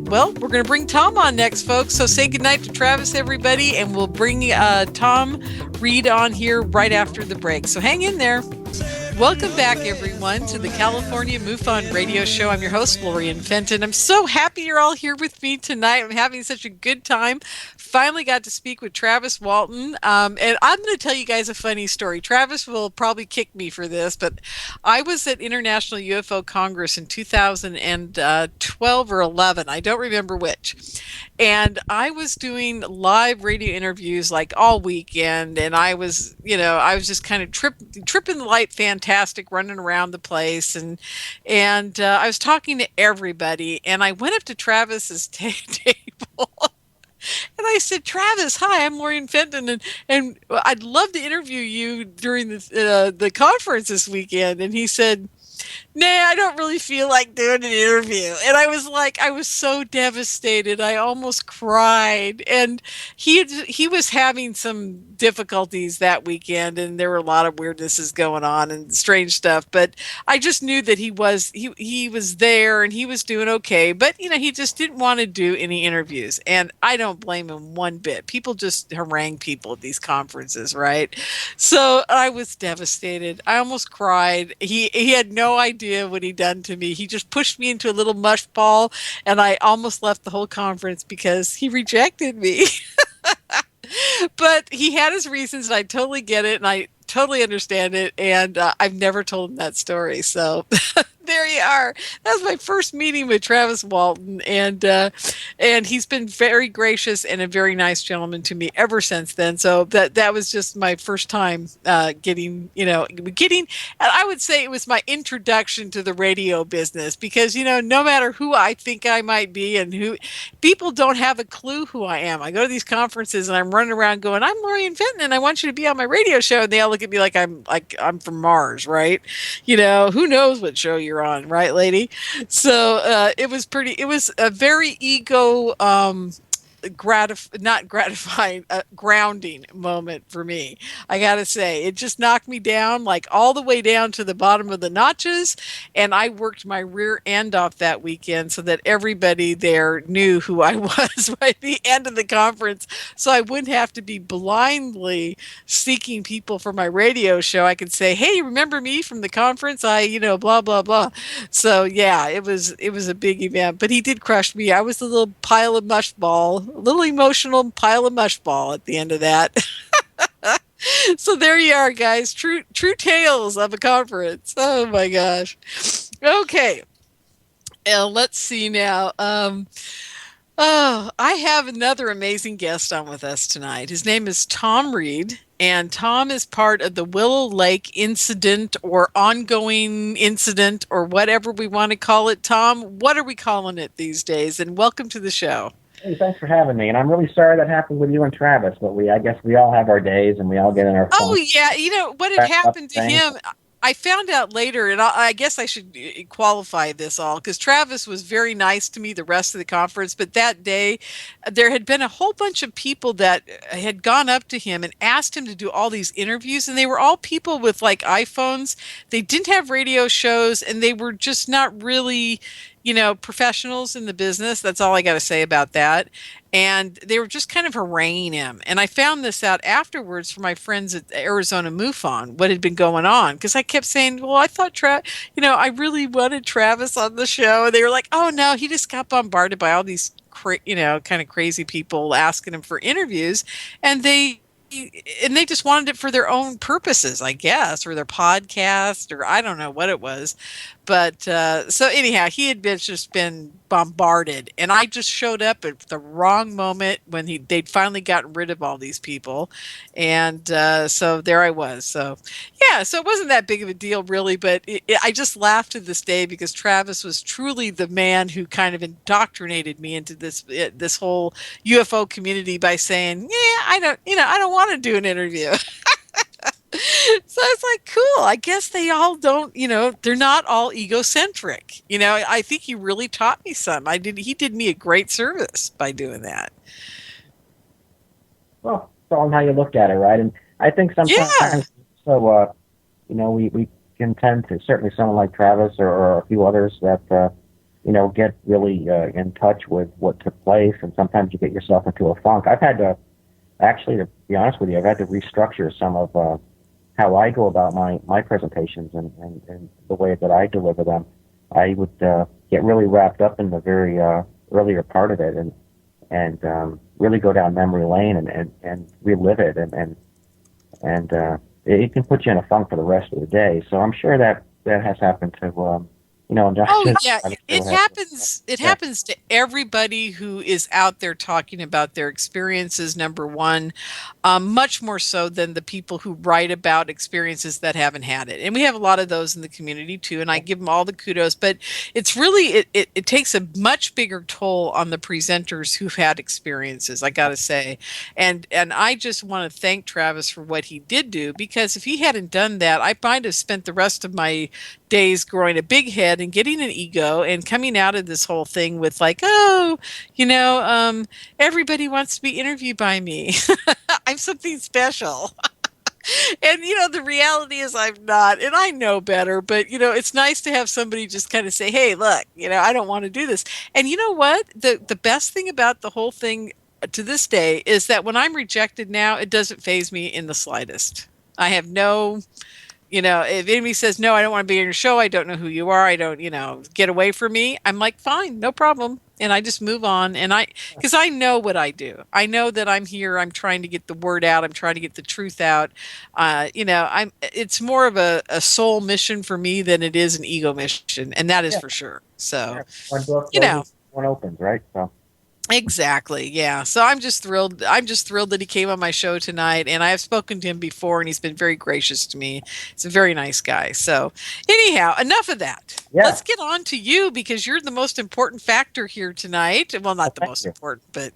well, we're going to bring Tom on next, folks. So say goodnight to Travis, everybody, and we'll bring Tom Reed on here right after the break. So hang in there. Welcome back, everyone, to the California MUFON Radio Show. I'm your host, Lorien Fenton. I'm so happy you're all here with me tonight. I'm having such a good time. Finally got to speak with Travis Walton. And I'm going to tell you guys a funny story. Travis will probably kick me for this, but I was at International UFO Congress in 2012 or 11. I don't remember which. And I was doing live radio interviews like all weekend. And I was just kind of tripping the light fantastic, running around the place. And I was talking to everybody. And I went up to Travis's table. And I said, Travis, hi, I'm Lorien Fenton, and I'd love to interview you during the conference this weekend. And he said, nah, I don't really feel like doing an interview. And I was so devastated. I almost cried. And he was having some difficulties that weekend, and there were a lot of weirdnesses going on and strange stuff. But I just knew that he was there and he was doing okay. But he just didn't want to do any interviews, and I don't blame him one bit. People just harangue people at these conferences, right? So I was devastated. I almost cried. He had no idea what he'd done to me. He just pushed me into a little mush ball, and I almost left the whole conference because he rejected me. But he had his reasons, and I totally get it, and I totally understand it, and I've never told him that story. So there you are. That was my first meeting with Travis Walton, and he's been very gracious and a very nice gentleman to me ever since then. So that was just my first time getting. And I would say it was my introduction to the radio business, because no matter who I think I might be, and who people don't have a clue who I am. I go to these conferences and I'm running around going, I'm Lorien Fenton, and I want you to be on my radio show, and they all look at me like I'm from Mars, right? Who knows what show you're on, right, lady? So it was a very grounding moment for me. I gotta say, it just knocked me down, like all the way down to the bottom of the notches, and I worked my rear end off that weekend so that everybody there knew who I was by the end of the conference, so I wouldn't have to be blindly seeking people for my radio show. I could say, hey, remember me from the conference? Blah blah blah. So yeah, it was a big event, but he did crush me. I was a little pile of mush ball, a little emotional pile of mush ball at the end of that. So there you are, guys. True tales of a conference. Oh my gosh. Okay. Let's see now. I have another amazing guest on with us tonight. His name is Tom Reed, and Tom is part of the Willow Lake incident, or ongoing incident, or whatever we want to call it. Tom, what are we calling it these days? And welcome to the show. Hey, thanks for having me. And I'm really sorry that happened with you and Travis, but I guess we all have our days, and we all get in our Oh, yeah. What had happened to him, I found out later, and I guess I should qualify this all, because Travis was very nice to me the rest of the conference, but that day there had been a whole bunch of people that had gone up to him and asked him to do all these interviews, and they were all people with like iPhones. They didn't have radio shows, and they were just not really professionals in the business. That's all I got to say about that. And they were just kind of haranguing him. And I found this out afterwards from my friends at Arizona MUFON, what had been going on. Because I kept saying, well, I thought, I really wanted Travis on the show. And they were like, oh, no, he just got bombarded by all these, kind of crazy people asking him for interviews. And they just wanted it for their own purposes, I guess, or their podcast, or I don't know what it was. But so anyhow, he had just been bombarded, and I just showed up at the wrong moment when they'd finally gotten rid of all these people, and so there I was. So yeah, so it wasn't that big of a deal really, but I just laughed to this day because Travis was truly the man who kind of indoctrinated me into this whole UFO community by saying, yeah, I don't want to do an interview. So it's like, cool. I guess they all don't, they're not all egocentric. I think he really taught me some. He did me a great service by doing that. Well, it's all in how you look at it, right? And I think sometimes, we can tend to, certainly someone like Travis or a few others that, get really in touch with what took place, and sometimes you get yourself into a funk. I've had to, actually, to be honest with you, I've had to restructure some of how I go about my presentations and the way that I deliver them. I would get really wrapped up in the very earlier part of it and really go down memory lane and relive it and it can put you in a funk for the rest of the day. So I'm sure that has happened to Oh yeah, it happens. It happens to everybody who is out there talking about their experiences. Number one, much more so than the people who write about experiences that haven't had it. And we have a lot of those in the community too. And I give them all the kudos. But it's really it takes a much bigger toll on the presenters who've had experiences, I got to say. And I just want to thank Travis for what he did do, because if he hadn't done that, I might have spent the rest of my days growing a big head and getting an ego and coming out of this whole thing with like, everybody wants to be interviewed by me. I'm something special. And, the reality is I'm not, and I know better, but, it's nice to have somebody just kind of say, hey, look, I don't want to do this. And you know what? The best thing about the whole thing to this day is that when I'm rejected now, it doesn't faze me in the slightest. I have no... if anybody says, no, I don't want to be on your show, I don't know who you are, I don't, get away from me, I'm like, fine, no problem. And I just move on. And because I know what I do. I know that I'm here, I'm trying to get the word out, I'm trying to get the truth out. It's more of a soul mission for me than it is an ego mission. And that is for sure. So, one opens, right? So. Exactly. Yeah. So I'm just thrilled. I'm just thrilled that he came on my show tonight, and I have spoken to him before, and he's been very gracious to me. He's a very nice guy. So anyhow, enough of that. Yeah. Let's get on to you, because you're the most important factor here tonight. Well, not the most important, but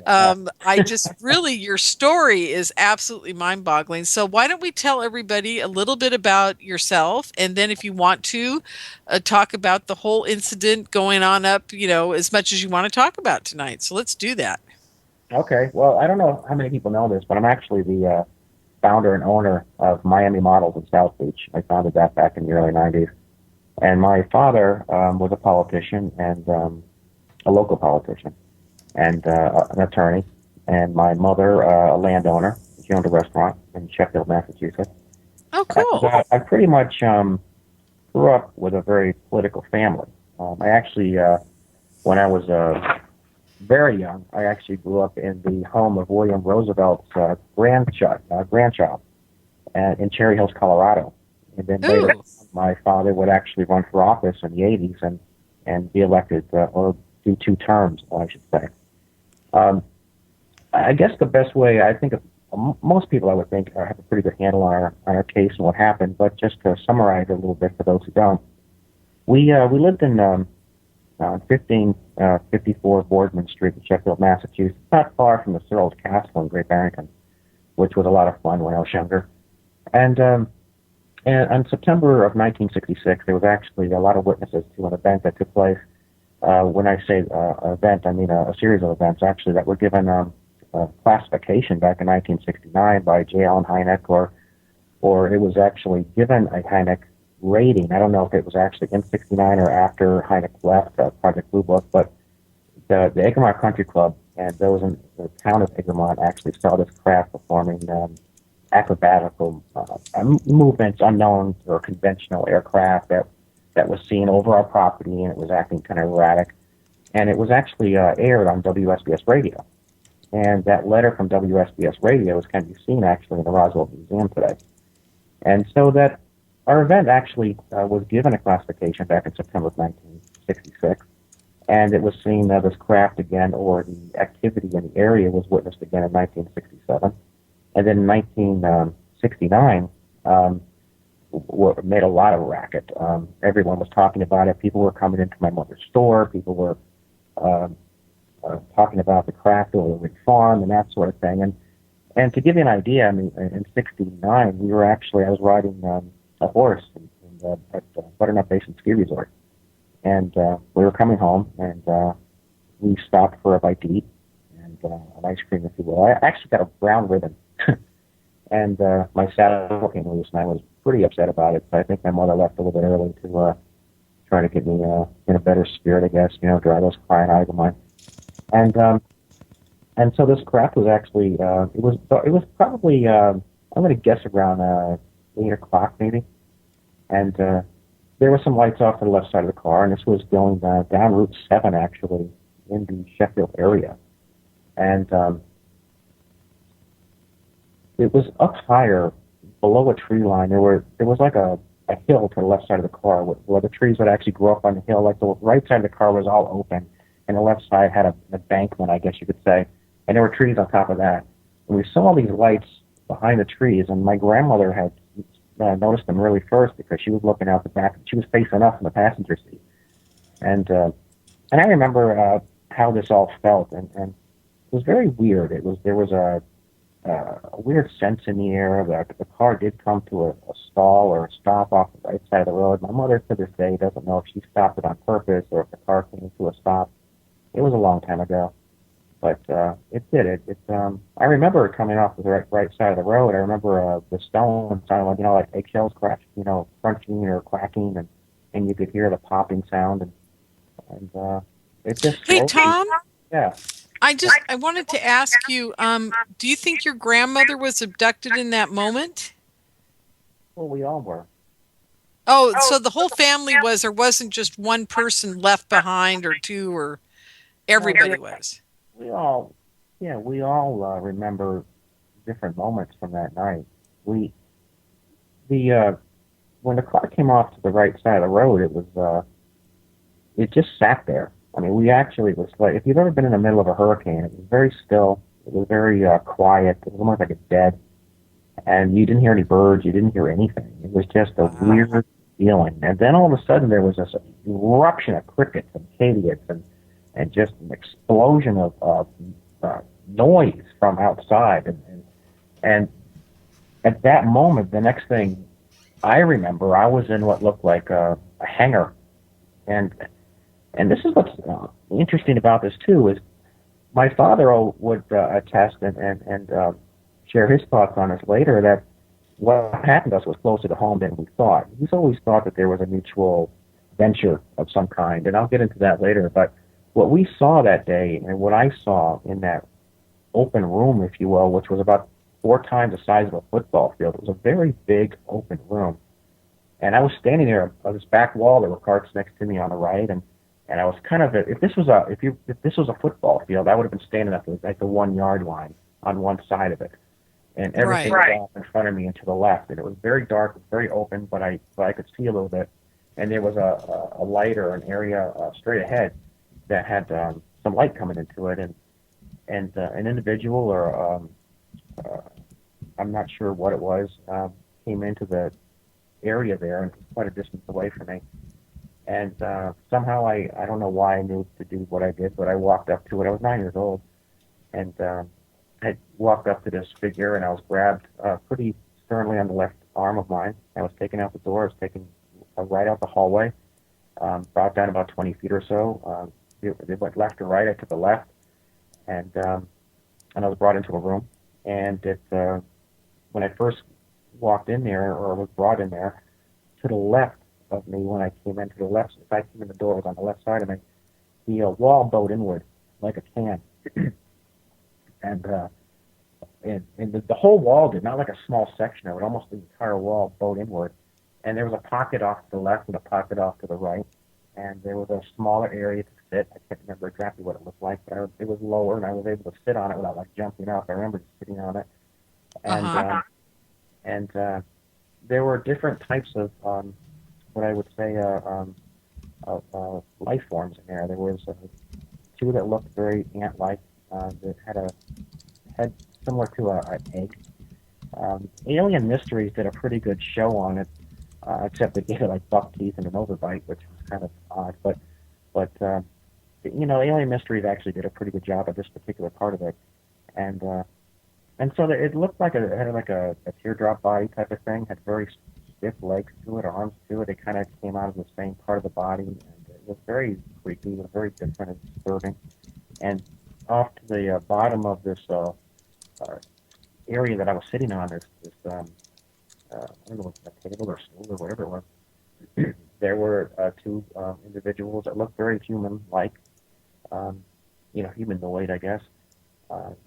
I just really, your story is absolutely mind-boggling. So why don't we tell everybody a little bit about yourself, and then if you want to talk about the whole incident going on up, as much as you want to talk about tonight. So let's do that. Okay. Well, I don't know how many people know this, but I'm actually the founder and owner of Miami Models in South Beach. I founded that back in the early 90s. And my father was a politician and a local politician and an attorney. And my mother, a landowner. She owned a restaurant in Sheffield, Massachusetts. Oh, cool. And, I pretty much grew up with a very political family. I actually, when I was very young, I actually grew up in the home of William Roosevelt's grandchild in Cherry Hills, Colorado. And then later, my father would actually run for office in the 80s and be elected, or do 2 terms, I should say. I guess the best way, I think, most people, I would think, have a pretty good handle on our case and what happened, but just to summarize it a little bit for those who don't, we lived in 1554 Boardman Street in Sheffield, Massachusetts, not far from the Searles Castle in Great Barrington, which was a lot of fun when I was younger. And in September of 1966, there was actually a lot of witnesses to an event that took place. When I say event, I mean a series of events, actually, that were given a classification back in 1969 by J. Allen Hynek, or it was actually given a Hynek raiding. I don't know if it was actually in '69 or after Hynek left Project Blue Book, but the Egremont Country Club and those in the town of Egremont actually saw this craft performing acrobatical movements unknown or conventional aircraft that was seen over our property, and it was acting kind of erratic. And it was actually aired on WSBS Radio. And that letter from WSBS Radio can be seen actually in the Roswell Museum today. And so that our event actually was given a classification back in September of 1966. And it was seen this craft again, or the activity in the area was witnessed again in 1967. And then in 1969, made a lot of racket. Everyone was talking about it. People were coming into my mother's store. People were talking about the craft over the farm and that sort of thing. And to give you an idea, I mean, in '69, I was riding a horse at Butternut Basin Ski Resort. And we were coming home, and we stopped for a bite to eat, and an ice cream, if you will. I actually got a brown ribbon. And my saddle came loose, and I was pretty upset about it. So I think my mother left a little bit early to try to get me in a better spirit, I guess, dry those crying eyes of mine. And so this craft was actually, it was probably, I'm going to guess around 8 o'clock maybe. And there were some lights off on the left side of the car, and this was going down Route 7, actually, in the Sheffield area. And it was up higher, below a tree line. There was like a hill to the left side of the car where the trees would actually grow up on the hill. Like the right side of the car was all open, and the left side had an embankment, I guess you could say. And there were trees on top of that. And we saw these lights behind the trees, and my grandmother had noticed them really first because she was looking out the back. She was facing us in the passenger seat. And I remember how this all felt, and it was very weird. There was a weird sense in the air that the car did come to a stall or a stop off the right side of the road. My mother to this day doesn't know if she stopped it on purpose or if the car came to a stop. It was a long time ago, but it did it. I remember it coming off the right side of the road. I remember the stone sounded like eggshells crunching or cracking, and you could hear the popping sound, and it just. Hey, Tom. Yeah. I wanted to ask you, do you think your grandmother was abducted in that moment? Well, we all were. Oh, so the whole family was, or wasn't just one person left behind, or two, or everybody was? We all remember different moments from that night. When the car came off to the right side of the road, it just sat there. I mean, we actually was like, if you've ever been in the middle of a hurricane, it was very still. It was very quiet. It was almost like it's dead. And you didn't hear any birds. You didn't hear anything. It was just a weird feeling. And then all of a sudden there was this eruption of crickets and katydids and just an explosion of noise from outside. And at that moment, the next thing I remember, I was in what looked like a hangar. And this is what's interesting about this, too, is my father would attest and share his thoughts on this later, that what happened to us was closer to home than we thought. He's always thought that there was a mutual venture of some kind, and I'll get into that later. But what we saw that day, and what I saw in that open room, if you will, which was about 4 times the size of a football field, it was a very big open room. And I was standing there on this back wall. There were carts next to me on the right, and I was kind of if this was a football field, I would have been standing at the 1 yard line on one side of it, and everything was off in front of me and to the left, and it was very dark, it was very open, but I could see a little bit, and there was a light or an area straight ahead that had some light coming into it, and an individual or I'm not sure what it was came into the area there and quite a distance away from me. And somehow I don't know why I knew to do what I did, but I walked up to it. I was 9 years old, and I walked up to this figure, and I was grabbed pretty sternly on the left arm of mine. I was taken out the door. I was taken right out the hallway, brought down about 20 feet or so. It went left or right. I took a left, and I was brought into a room. And when I first walked in there, or was brought in there, to the left of me when I came into the left. If I came in the door, it was on the left side of me. The wall bowed inward like a can, and the whole wall did, not like a small section of it. Almost the entire wall bowed inward, and there was a pocket off to the left and a pocket off to the right, and there was a smaller area to sit. I can't remember exactly what it looked like, but it was lower, and I was able to sit on it without like jumping up. I remember just sitting on it, and there were different types of what I would say life forms in there. There was two that looked very ant-like, that had a head similar to an egg. Alien Mysteries did a pretty good show on it, except they gave it like buck teeth and an overbite, which was kind of odd. But Alien Mysteries actually did a pretty good job at this particular part of it, and so it looked like it had like a teardrop body type of thing. Had very stiff legs to it, arms to it. It kind of came out of the same part of the body, and it was very creepy. It was very different and disturbing. And off to the bottom of this area that I was sitting on, this I don't know, a table or stool or whatever it was, there were two individuals that looked very human-like, humanoid, I guess.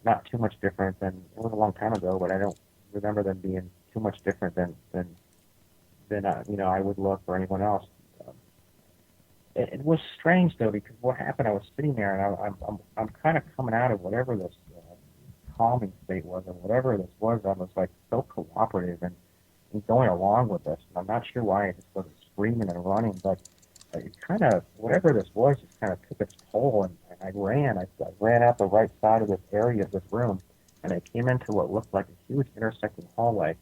Not too much different than, it was a long time ago, but I don't remember them being too much different than I would look or anyone else. It was strange though, because what happened, I was sitting there and I'm kind of coming out of whatever this calming state was, and whatever this was, I was like so cooperative and going along with this. And I'm not sure why I just wasn't screaming and running, but it kind of, whatever this was, just kind of took its toll, and I ran out the right side of this area of this room, and I came into what looked like a huge intersecting hallway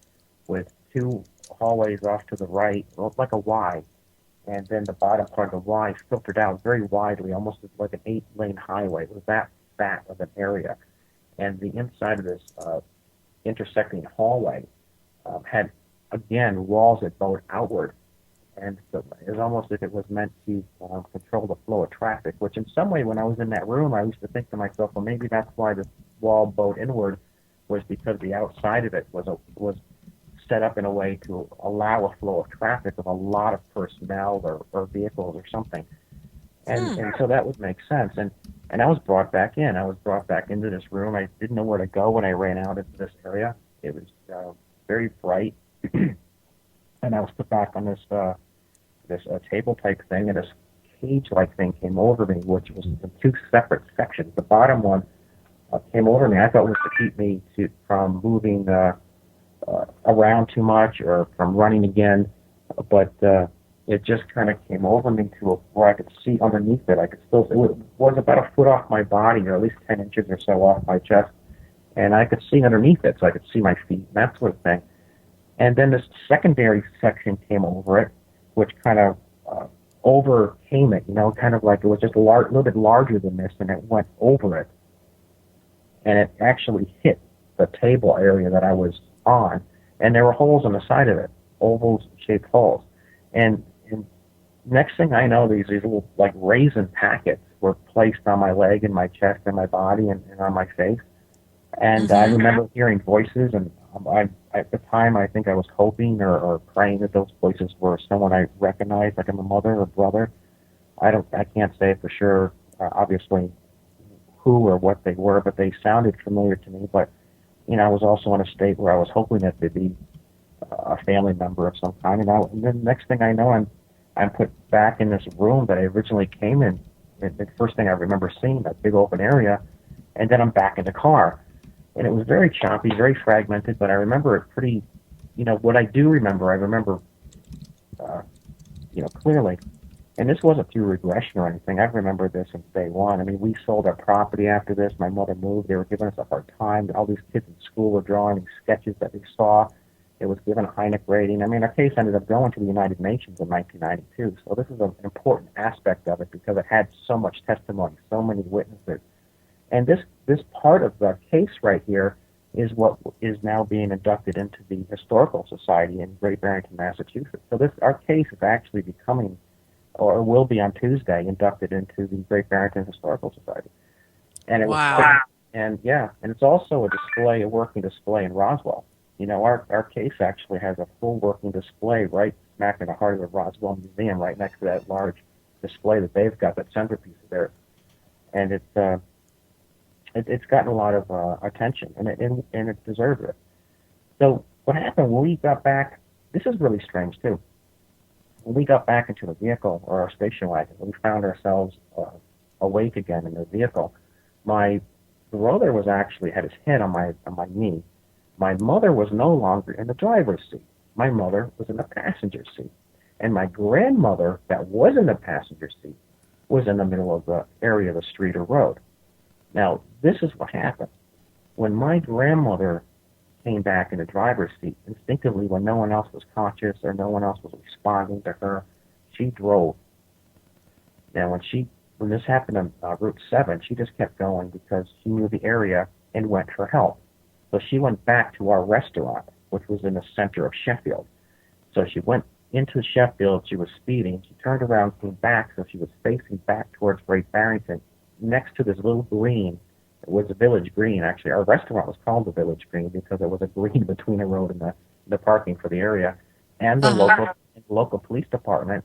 with two hallways off to the right. It looked like a Y, and then the bottom part of the Y filtered out very widely, almost like an 8-lane highway. It was that fat of an area, and the inside of this intersecting hallway had, again, walls that bowed outward, and so it was almost as if it was meant to control the flow of traffic, which in some way, when I was in that room, I used to think to myself, well, maybe that's why the wall bowed inward, was because the outside of it was set up in a way to allow a flow of traffic of a lot of personnel or vehicles or something. And so that would make sense. And I was brought back in. I was brought back into this room. I didn't know where to go when I ran out into this area. It was very bright. And I was put back on this table type thing, and this cage-like thing came over me, which was in two separate sections. The bottom one came over me. I thought it was to keep me from moving around too much or from running again, but it just kind of came over me to where I could see underneath it. It was about a foot off my body, or at least 10 inches or so off my chest, and I could see underneath it, so I could see my feet and that sort of thing. And then this secondary section came over it, which kind of overcame it, kind of like it was just a little bit larger than this, and it went over it. And it actually hit the table area that I was on, and there were holes on the side of it, oval-shaped holes. And next thing I know, these little like raisin packets were placed on my leg and my chest and my body and on my face. And I remember hearing voices, and at the time I think I was hoping or praying that those voices were someone I recognized, like a mother or brother. I can't say for sure, obviously, who or what they were, but they sounded familiar to me. But I was also in a state where I was hoping that they'd be a family member of some kind. And then next thing I know, I'm put back in this room that I originally came in. The first thing I remember seeing, that big open area, and then I'm back in the car. And it was very choppy, very fragmented, but I remember it pretty, what I do remember, I remember, clearly. And this wasn't through regression or anything. I remember this since day one. I mean, we sold our property after this. My mother moved. They were giving us a hard time. All these kids in school were drawing these sketches that they saw. It was given a Heineck rating. I mean, our case ended up going to the United Nations in 1992. So this is an important aspect of it because it had so much testimony, so many witnesses. And this part of the case right here is what is now being inducted into the Historical Society in Great Barrington, Massachusetts. So our case is actually becoming, or will be on Tuesday, inducted into the Great Barrington Historical Society. And it was, and it's also a working display in Roswell. Our case actually has a full working display right smack in the heart of the Roswell Museum, right next to that large display that they've got, that centerpiece there, and it's gotten a lot of attention, and it deserves it. So what happened when we got back? This is really strange too. When we got back into the vehicle, or our station wagon, we found ourselves awake again in the vehicle. My brother was actually had his head on my knee. My mother was no longer in the driver's seat. My mother was in the passenger seat, and my grandmother, that was in the passenger seat, was in the middle of the area of the street or road. Now, this is what happened. When my grandmother came back in the driver's seat, instinctively, when no one else was conscious or no one else was responding to her, she drove. Now, when this happened on Route 7, she just kept going because she knew the area and went for help. So she went back to our restaurant, which was in the center of Sheffield. So she went into Sheffield, she was speeding, she turned around, came back, so she was facing back towards Great Barrington, next to this little green. It was a village green, actually. Our restaurant was called the Village Green because it was a green between the road and the parking for the area. And the local police department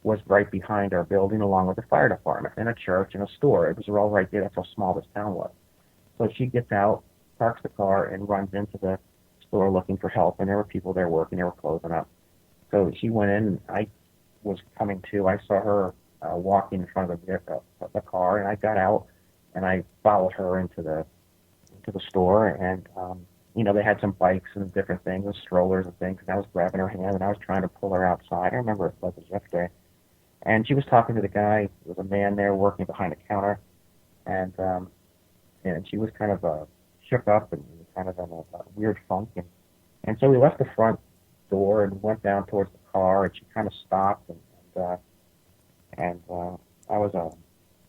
was right behind our building, along with the fire department, and a church and a store. It was all right there. That's how small this town was. So she gets out, parks the car, and runs into the store looking for help, and there were people there working. They were closing up. So she went in, and I was coming to. I saw her walking in front of the car, and I got out, and I followed her into the store, and they had some bikes and different things, and strollers and things, and I was grabbing her hand, and I was trying to pull her outside. I remember it was yesterday. And she was talking to the guy. There was a man there working behind the counter, and she was kind of shook up and kind of in a weird funk. And so we left the front door and went down towards the car, and she kind of stopped, and I was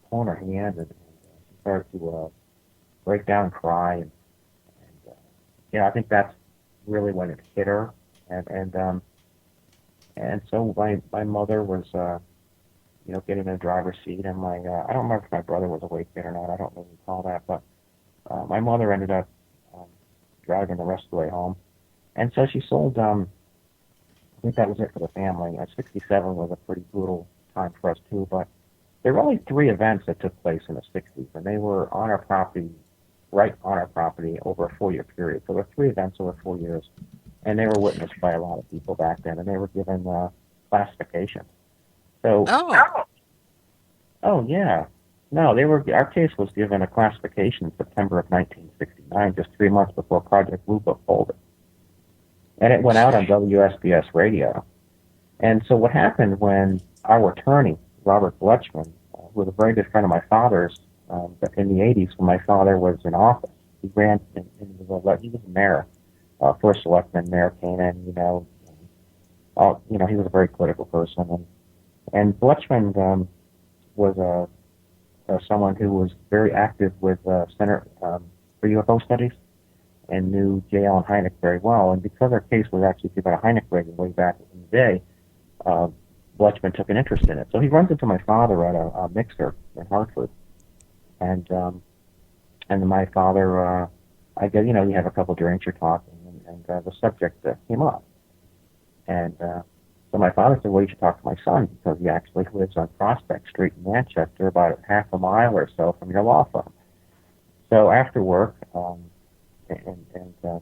pulling her hand, and she started to break down and cry, and I think that's really when it hit her, and so my mother was getting in the driver's seat, and I don't remember if my brother was awake yet or not. I don't really recall that, but my mother ended up driving the rest of the way home, and so she sold. I think that was it for the family. 67 was a pretty brutal time for us too, but there were only 3 events that took place in the 60s, and they were on our property, right on our property, over a 4-year period. So there were 3 events over 4 years, and they were witnessed by a lot of people back then, and they were given classification. So, oh yeah, no, our case was given a classification in September of 1969, just 3 months before Project Blue Book folded, and it went out on WSBS radio. And so what happened when our attorney, Robert Blutchman, who was a very good friend of my father's, in the 80s when my father was in office, he ran, he was a mayor, first selectman, Mayor Kanan, he was a very political person, and Blutchman was someone who was very active with Center for UFO Studies and knew J. Allen Hynek very well. And because our case was actually given a Hynek rating way back in the day, Blutchman took an interest in it. So he runs into my father at a mixer in Hartford, and my father, I guess, you have a couple drinks, you're talking, and the subject came up, and so my father said, well, you should talk to my son, because he actually lives on Prospect Street in Manchester, about half a mile or so from your law firm. So after work, and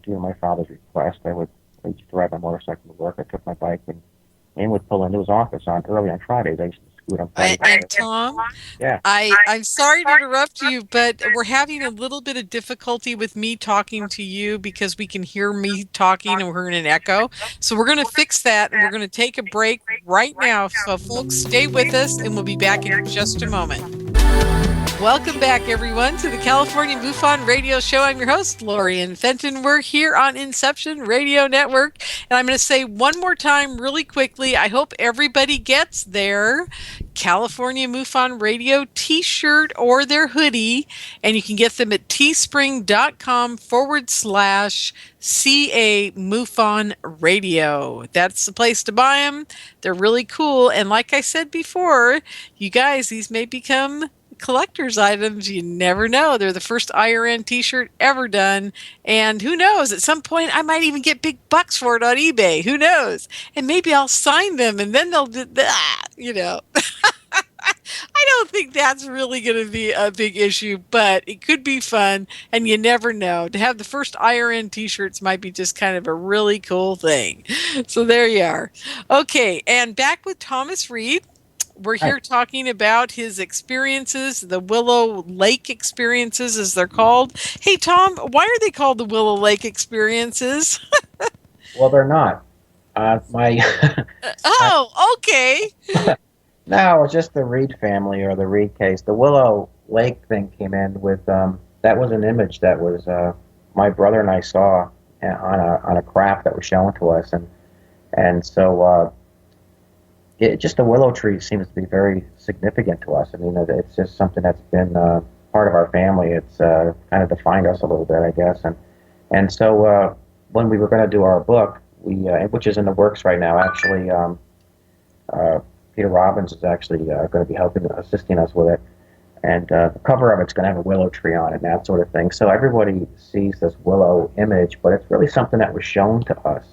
due to my father's request, I used to ride my motorcycle to work. I took my bike and would pull into his office early on Fridays. I used to scoot on Fridays. And Tom, yeah. I'm sorry to interrupt you, but we're having a little bit of difficulty with me talking to you because we can hear me talking and we're in an echo. So we're going to fix that, and we're going to take a break right now. So folks, stay with us, and we'll be back in just a moment. Welcome back, everyone, to the California MUFON Radio Show. I'm your host, Lorien Fenton. We're here on Inception Radio Network. And I'm going to say one more time really quickly, I hope everybody gets their California MUFON Radio t-shirt or their hoodie. And you can get them at teespring.com/CA MUFON Radio. That's the place to buy them. They're really cool. And like I said before, you guys, these may become collector's items, you never know. They're the first IRN t-shirt ever done. And who knows, at some point I might even get big bucks for it on eBay. Who knows? And maybe I'll sign them and then they'll do that, you know. I don't think that's really going to be a big issue, but it could be fun, and you never know. To have the first IRN t-shirts might be just kind of a really cool thing. So there you are. Okay, and back with Thomas Reed. We're here talking about his experiences, the Willow Lake experiences, as they're called. Hey, Tom, why are they called the Willow Lake experiences? Well, they're not. Oh, okay. No, it's just the Reed family or the Reed case. The Willow Lake thing came in with that was an image that was my brother and I saw on a craft that was shown to us, and so just the willow tree seems to be very significant to us. I mean, it's just something that's been part of our family. It's kind of defined us a little bit, I guess, and so when we were going to do our book, which is in the works right now, actually. Peter Robbins is actually going to be assisting us with it. And the cover of it's going to have a willow tree on it and that sort of thing. So everybody sees this willow image, but it's really something that was shown to us.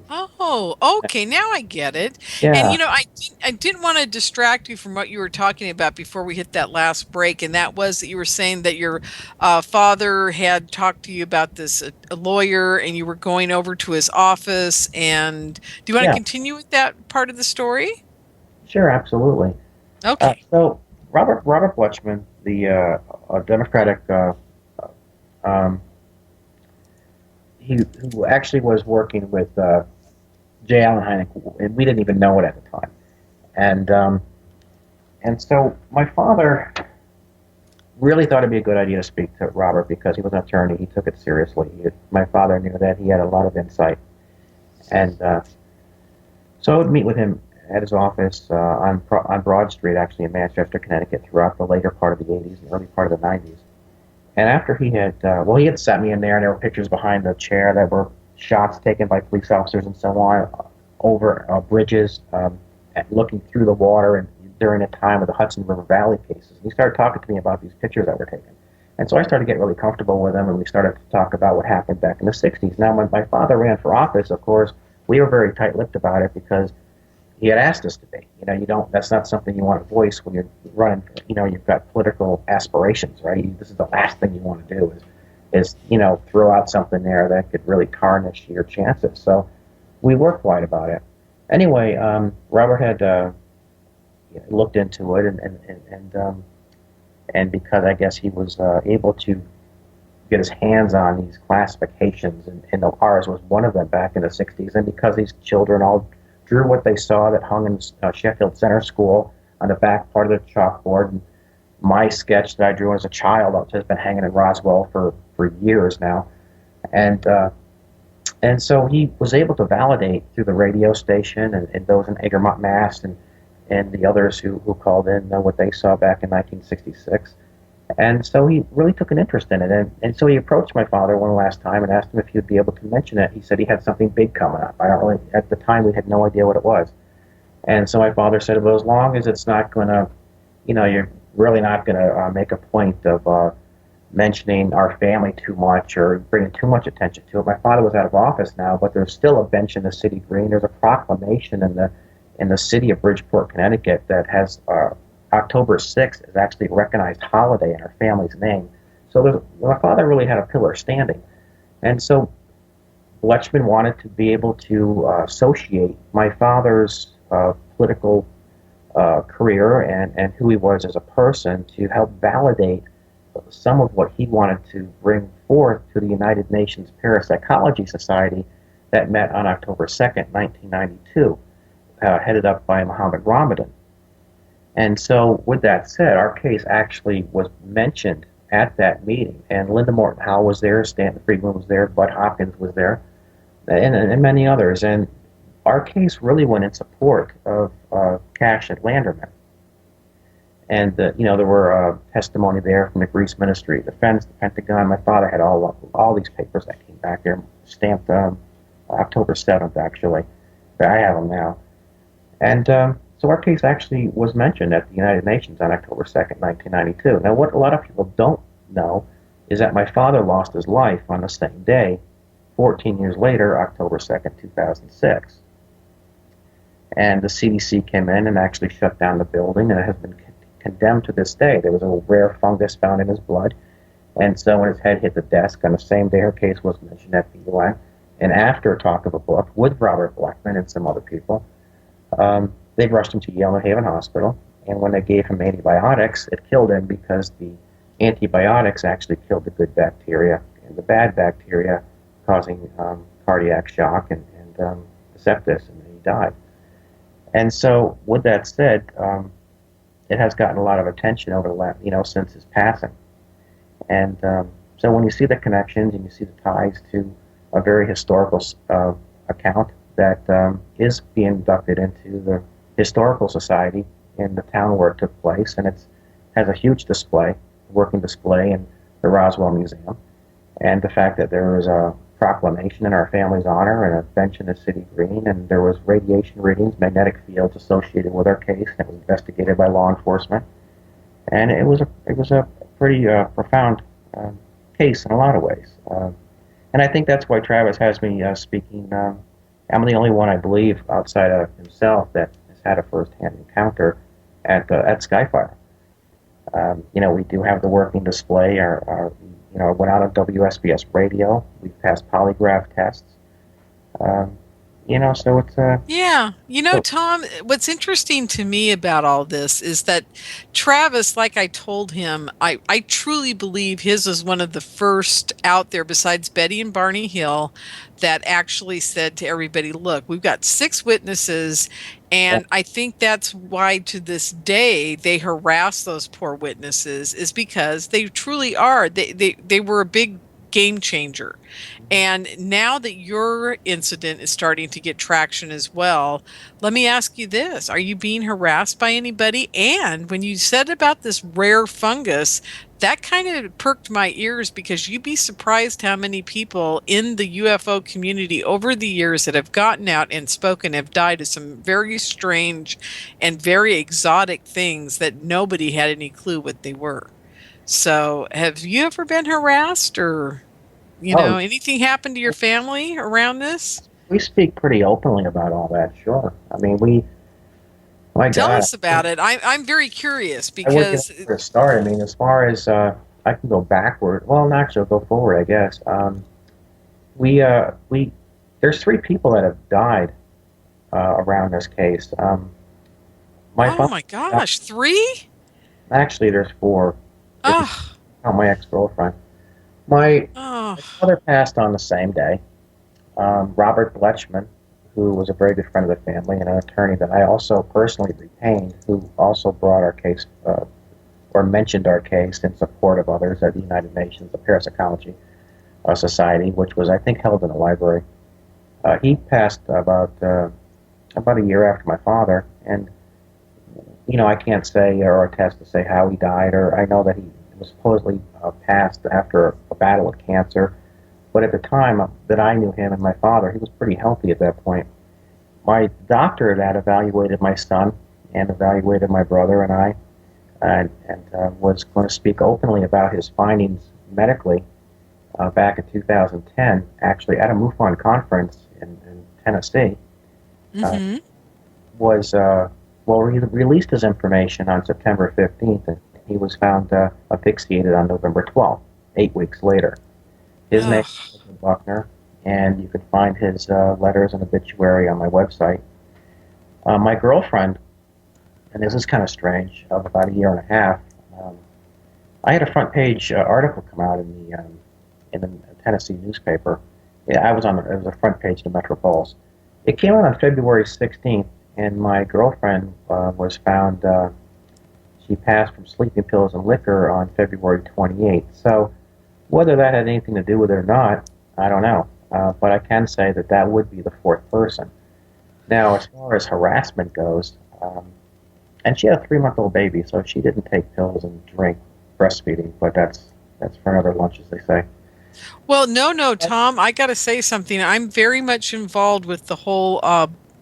Oh, okay. Now I get it. Yeah. And, you know, I didn't want to distract you from what you were talking about before we hit that last break. And that was that you were saying that your father had talked to you about this, a lawyer, and you were going over to his office. And do you want to continue with that part of the story? Sure, absolutely. Okay. So Robert Bletchman, the Democratic, who actually was working with J. Allen Hynek, and we didn't even know it at the time. And so my father really thought it'd be a good idea to speak to Robert because he was an attorney. He took it seriously. My father knew that he had a lot of insight, and so I would meet with him at his office on Broad Street, actually in Manchester, Connecticut, throughout the later part of the 80s and early part of the 90s. And after he had, he had sat me in there, and there were pictures behind the chair that were shots taken by police officers and so on over bridges, looking through the water and during a time of the Hudson River Valley cases. And he started talking to me about these pictures that were taken. And so I started to get really comfortable with him, and we started to talk about what happened back in the 60s. Now, when my father ran for office, of course, we were very tight-lipped about it because he had asked us to be. You know, that's not something you want to voice when you're running, you've got political aspirations, right? This is the last thing you want to do is throw out something there that could really tarnish your chances. So we were quiet about it. Anyway, Robert had looked into it, and because I guess he was able to get his hands on these classifications, and ours was one of them back in the 60s, and because these children all drew what they saw that hung in Sheffield Center School on the back part of the chalkboard. And my sketch that I drew as a child has been hanging in Roswell for years now. And so he was able to validate through the radio station and those in Egremont, Mass. and the others who called in what they saw back in 1966. And so he really took an interest in it. And so he approached my father one last time and asked him if he would be able to mention it. He said he had something big coming up. At the time, we had no idea what it was. And so my father said, well, as long as it's not going to, you're really not going to make a point of mentioning our family too much or bringing too much attention to it. My father was out of office now, but there's still a bench in the city green. There's a proclamation in the city of Bridgeport, Connecticut that has October 6th is actually a recognized holiday in our family's name. So my father really had a pillar standing. And so Bletchman wanted to be able to associate my father's political career and who he was as a person to help validate some of what he wanted to bring forth to the United Nations Parapsychology Society that met on October 2nd, 1992, headed up by Muhammad Ramadan. And so, with that said, our case actually was mentioned at that meeting, and Linda Morton Howe was there, Stanton Friedman was there, Bud Hopkins was there, and many others. And our case really went in support of Cash and Landerman. And there were testimony there from the Greece Ministry of Defense, the Pentagon. My father had all these papers that came back there, stamped October 7th, actually. I have them now. And so So our case actually was mentioned at the United Nations on October 2nd, 1992. Now, what a lot of people don't know is that my father lost his life on the same day, 14 years later, October 2nd, 2006. And the CDC came in and actually shut down the building, and it has been condemned to this day. There was a rare fungus found in his blood, and so when his head hit the desk on the same day her case was mentioned at the UN, and after talk of a book with Robert Blackman and some other people, they rushed him to Yale New Haven Hospital, and when they gave him antibiotics, it killed him because the antibiotics actually killed the good bacteria and the bad bacteria, causing cardiac shock and sepsis, and he died. And so, with that said, it has gotten a lot of attention over the last, since his passing. And so, when you see the connections and you see the ties to a very historical account that is being inducted into the Historical Society in the town where it took place, and it has a huge display, working display in the Roswell Museum, and the fact that there was a proclamation in our family's honor and a bench in the city green, and there was radiation readings, magnetic fields associated with our case, and it was investigated by law enforcement, and it was a pretty profound case in a lot of ways, and I think that's why Travis has me speaking. I'm the only one, I believe, outside of himself that has had a first-hand encounter at Skyfire. We do have the working display. Went out on WSBS radio. We've passed polygraph tests. So it's Yeah. Tom, what's interesting to me about all this is that Travis, like I told him, I truly believe his was one of the first out there besides Betty and Barney Hill that actually said to everybody, look, we've got 6 witnesses, and I think that's why to this day they harass those poor witnesses, is because they truly are. They were a big game changer. And now that your incident is starting to get traction as well, let me ask you this. Are you being harassed by anybody? And when you said about this rare fungus, that kind of perked my ears, because you'd be surprised how many people in the UFO community over the years that have gotten out and spoken have died of some very strange and very exotic things that nobody had any clue what they were. So have you ever been harassed, or anything happened to your family around this? We speak pretty openly about all that, sure. I mean, Tell us about it. I'm very curious, because... I wouldn't get to start. I mean, as far as I can go backward, well, not actually, I'll go forward, I guess. There's 3 people that have died around this case. Oh my gosh, 3? Actually, there's 4. Oh. My ex-girlfriend. My father passed on the same day. Robert Bletchman, who was a very good friend of the family and an attorney that I also personally retained, who also brought our case, or mentioned our case in support of others at the United Nations, the Parapsychology Society, which was, I think, held in a library. He passed about a year after my father, and I can't say or attest to say how he died, or I know that he was supposedly passed after a battle with cancer. But at the time that I knew him and my father, he was pretty healthy at that point. My doctor that evaluated my son and evaluated my brother and I, and was going to speak openly about his findings medically back in 2010, actually at a MUFON conference in Tennessee, he released his information on September 15th, and he was found asphyxiated on November 12th, 8 weeks later. His name is Buckner, and you can find his letters and obituary on my website. My girlfriend, and this is kind of strange, of about a year and a half, I had a front page article come out in the Tennessee newspaper. Yeah, it was a front page of the Metro Pulse. It came out on February 16th, and my girlfriend was found. She passed from sleeping pills and liquor on February 28th. So whether that had anything to do with it or not, I don't know. But I can say that would be the 4th person. Now, as far as harassment goes, and she had a 3-month-old baby, so she didn't take pills and drink breastfeeding, but that's for another lunch, as they say. Well, no, Tom, I got to say something. I'm very much involved with the whole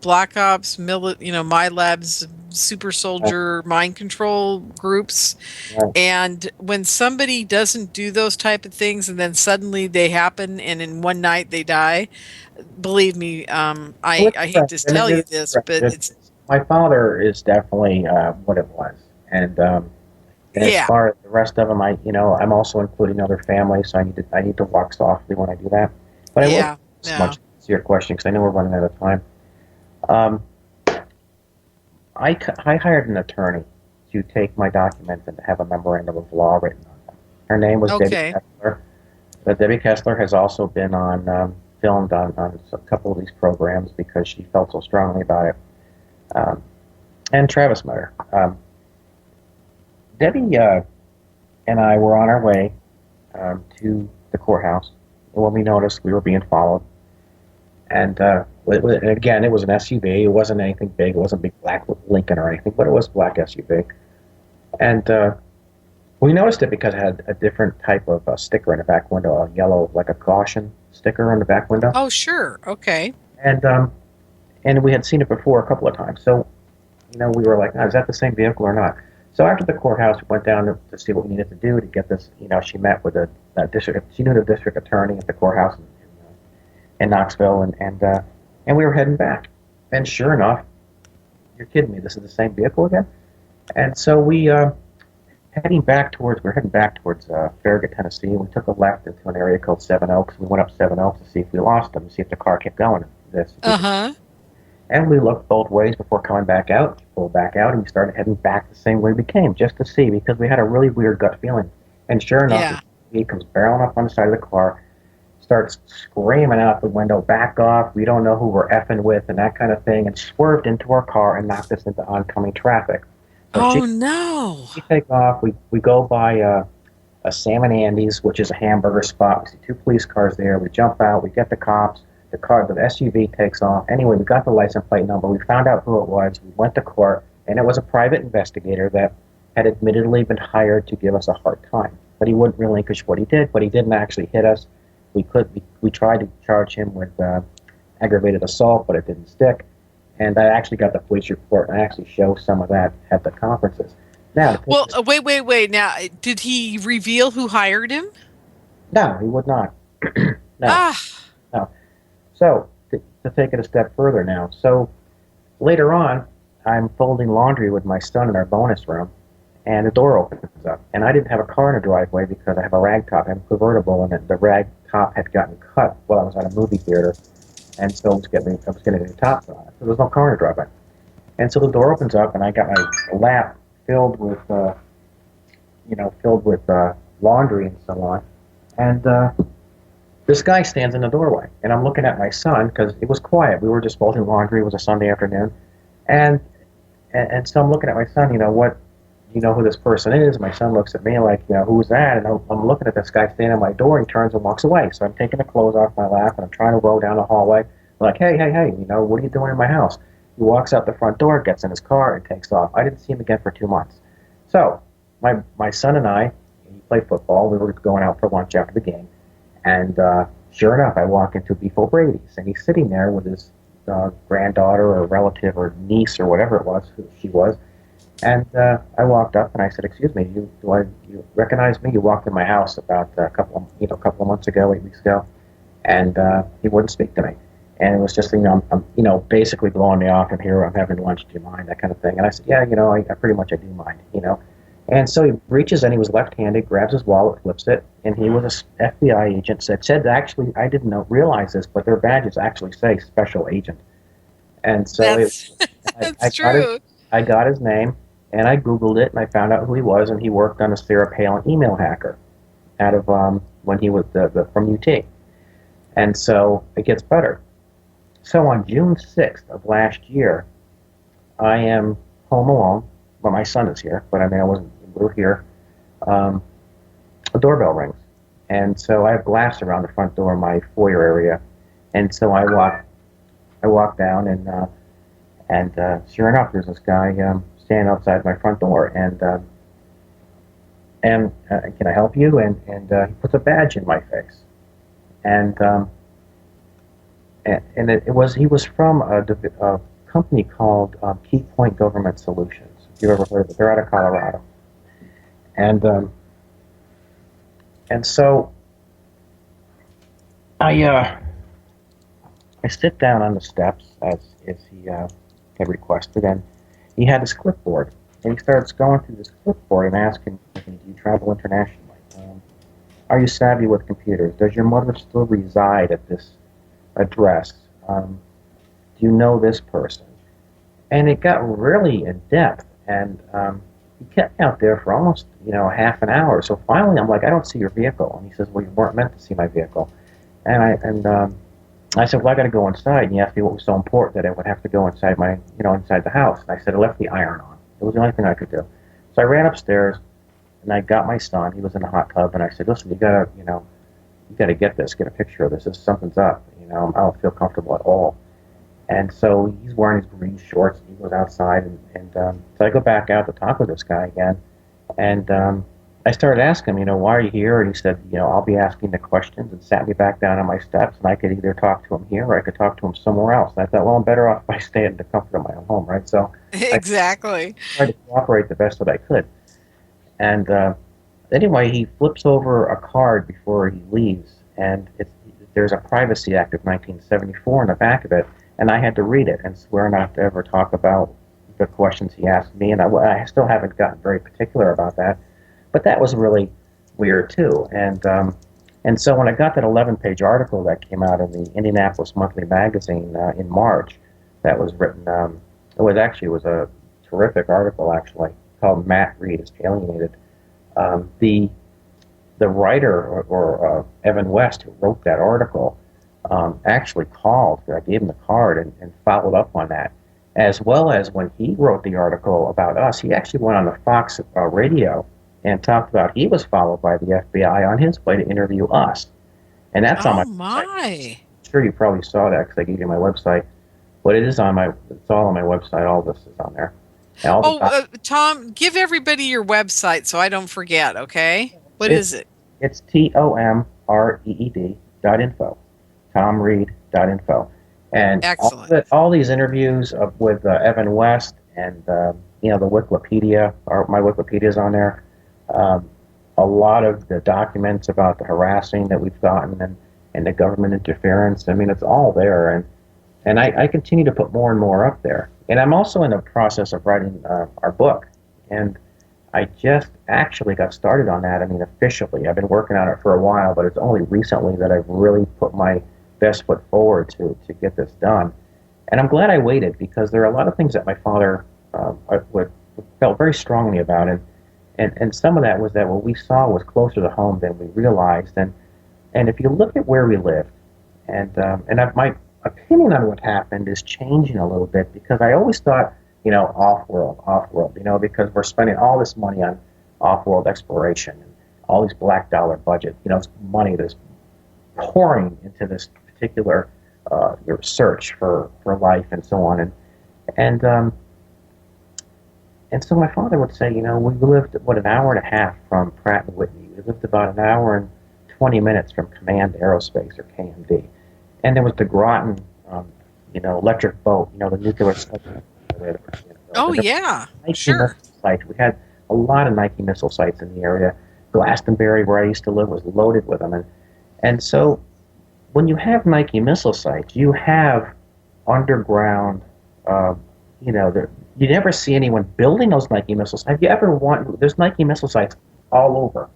Black Ops, My Labs, super soldier, mind control groups. Right. And when somebody doesn't do those type of things and then suddenly they happen and in one night they die, believe me, I hate to tell you this, but it's... My father is definitely what it was. And as far as the rest of them, I'm also including other families, so I need to walk softly when I do that. But I will much to your question, because I know we're running out of time. I hired an attorney to take my documents and to have a memorandum of law written on them. Her name was Debbie Kessler. But Debbie Kessler has also been on filmed on a couple of these programs because she felt so strongly about it. And Travis met her. Debbie and I were on our way to the courthouse when we noticed we were being followed. And again, it was an SUV. It wasn't anything big. It wasn't a big black Lincoln or anything, but it was a black SUV. And we noticed it because it had a different type of sticker in the back window, a yellow, like a caution sticker on the back window. Oh, sure. Okay. And we had seen it before a couple of times. So, we were like, is that the same vehicle or not? So after the courthouse, we went down to see what we needed to do to get this. She met with she knew the district attorney at the courthouse in Knoxville, and we were heading back. And sure enough, you're kidding me, this is the same vehicle again? And so we're heading back towards Farragut, Tennessee. We took a left into an area called Seven Oaks. We went up Seven Oaks to see if we lost them, to see if the car kept going. And we looked both ways before coming back out, pulled back out, and we started heading back the same way we came, just to see, because we had a really weird gut feeling. And sure enough, he comes barreling up on the side of the car, starts screaming out the window, back off, we don't know who we're effing with, and that kind of thing, and swerved into our car and knocked us into oncoming traffic. So no. We take off, we go by a Sam and Andy's, which is a hamburger spot. We see two police cars there. We jump out, we get the cops. The SUV takes off. Anyway, we got the license plate number. We found out who it was. We went to court, and it was a private investigator that had admittedly been hired to give us a hard time. But he wouldn't relinquish what he did, but he didn't actually hit us. We tried to charge him with aggravated assault, but it didn't stick. And I actually got the police report, and I actually show some of that at the conferences. Now, wait. Now, did he reveal who hired him? No, he would not. No. So, to take it a step further now. So, later on, I'm folding laundry with my son in our bonus room, and the door opens up. And I didn't have a car in the driveway because I have a rag top. I have a convertible, and the rag top had gotten cut while I was at a movie theater. And so I was getting the top on it. So there's no car in the driveway. And so the door opens up, and I got my lap filled with laundry and so on. And this guy stands in the doorway, and I'm looking at my son because it was quiet. We were just folding laundry. It was a Sunday afternoon, and so I'm looking at my son. Who this person is? My son looks at me like, who's that? And I'm looking at this guy standing at my door. And he turns and walks away. So I'm taking the clothes off my lap, and I'm trying to roll down the hallway. I'm like, hey, what are you doing in my house? He walks out the front door, gets in his car, and takes off. I didn't see him again for 2 months. So my son and I, he played football. We were going out for lunch after the game. And sure enough, I walk into Beef O'Brady's, and he's sitting there with his granddaughter or relative or niece or whatever it was, who she was. And I walked up and I said, "Excuse me, you recognize me? You walked in my house about a couple of months ago, 8 weeks ago," and he wouldn't speak to me. And it was just, I'm basically blowing me off. I'm here. I'm having lunch. Do you mind? That kind of thing. And I said, "Yeah, I pretty much I do mind." And so he reaches in, he was left-handed, grabs his wallet, flips it, and he was an FBI agent. Said actually, I didn't realize this, but their badges actually say special agent. And so that's true. I got his name, and I Googled it, and I found out who he was, and he worked on a Sarah Palin email hacker out of when he was from UT. And so it gets better. So on June 6th of last year, I am home alone. Well, my son is here, but we were here. A doorbell rings. And so I have glass around the front door, my foyer area. And so I walk down, and sure enough, there's this guy standing outside my front door. And can I help you? And he puts a badge in my face. And he was from company called Key Point Government Solutions. If you've ever heard of it, they're out of Colorado. And so I sit down on the steps as he had requested, and he had his clipboard. And he starts going through this clipboard and asking me, do you travel internationally? Are you savvy with computers? Does your mother still reside at this address? Do you know this person? And it got really in depth, and he kept me out there for almost, half an hour. So finally, I'm like, I don't see your vehicle. And he says, well, you weren't meant to see my vehicle. And I said, well, I got to go inside. And he asked me what was so important that I would have to go inside inside the house. And I said, I left the iron on. It was the only thing I could do. So I ran upstairs, and I got my son. He was in the hot tub, and I said, listen, you gotta get this, get a picture of this. Something's up. I don't feel comfortable at all. And so he's wearing his green shorts, and he goes outside, and so I go back out to talk with this guy again, and I started asking him, why are you here? And he said, I'll be asking the questions, and sat me back down on my steps, and I could either talk to him here or I could talk to him somewhere else. And I thought, well, I'm better off if I stay in the comfort of my own home, right? So exactly. I tried to cooperate the best that I could. And anyway, he flips over a card before he leaves, and there's a Privacy Act of 1974 in the back of it, and I had to read it and swear not to ever talk about the questions he asked me, and I still haven't gotten very particular about that. But that was really weird, too. And so when I got that 11-page article that came out in the Indianapolis Monthly Magazine in March, that was written, it was a terrific article, actually, called Matt Reed is Alienated. The writer, or Evan West, who wrote that article, actually called. I gave him the card and followed up on that. As well as when he wrote the article about us, he actually went on the Fox radio and talked about he was followed by the FBI on his way to interview us. And that's on my website. I'm sure you probably saw that because I gave you my website. But it's all on my website. All this is on there. Tom, give everybody your website so I don't forget, okay? What is it? It's TOMREED.info. TomReed.info. And excellent. All these interviews with Evan West and, the Wikipedia, my Wikipedia's on there. A lot of the documents about the harassing that we've gotten and the government interference. I mean, it's all there. And I continue to put more and more up there. And I'm also in the process of writing our book. And I just actually got started on that, officially. I've been working on it for a while, but it's only recently that I've really put my best foot forward to get this done. And I'm glad I waited, because there are a lot of things that my father felt very strongly about. And some of that was that what we saw was closer to home than we realized. And if you look at where we lived, my opinion on what happened is changing a little bit, because I always thought, off-world, because we're spending all this money on off-world exploration and all these black dollar budget, money that's pouring into this particular search for life and so on. And so my father would say, we lived, an hour and a half from Pratt & Whitney. We lived about an hour and 20 minutes from Command Aerospace, or KMD. And there was the Groton, electric boat, the nuclear submarine. Sure. Site. We had a lot of Nike missile sites in the area. Glastonbury, where I used to live, was loaded with them. And so when you have Nike missile sites, you have underground, you never see anyone building those Nike missile sites. Have you ever there's Nike missile sites all over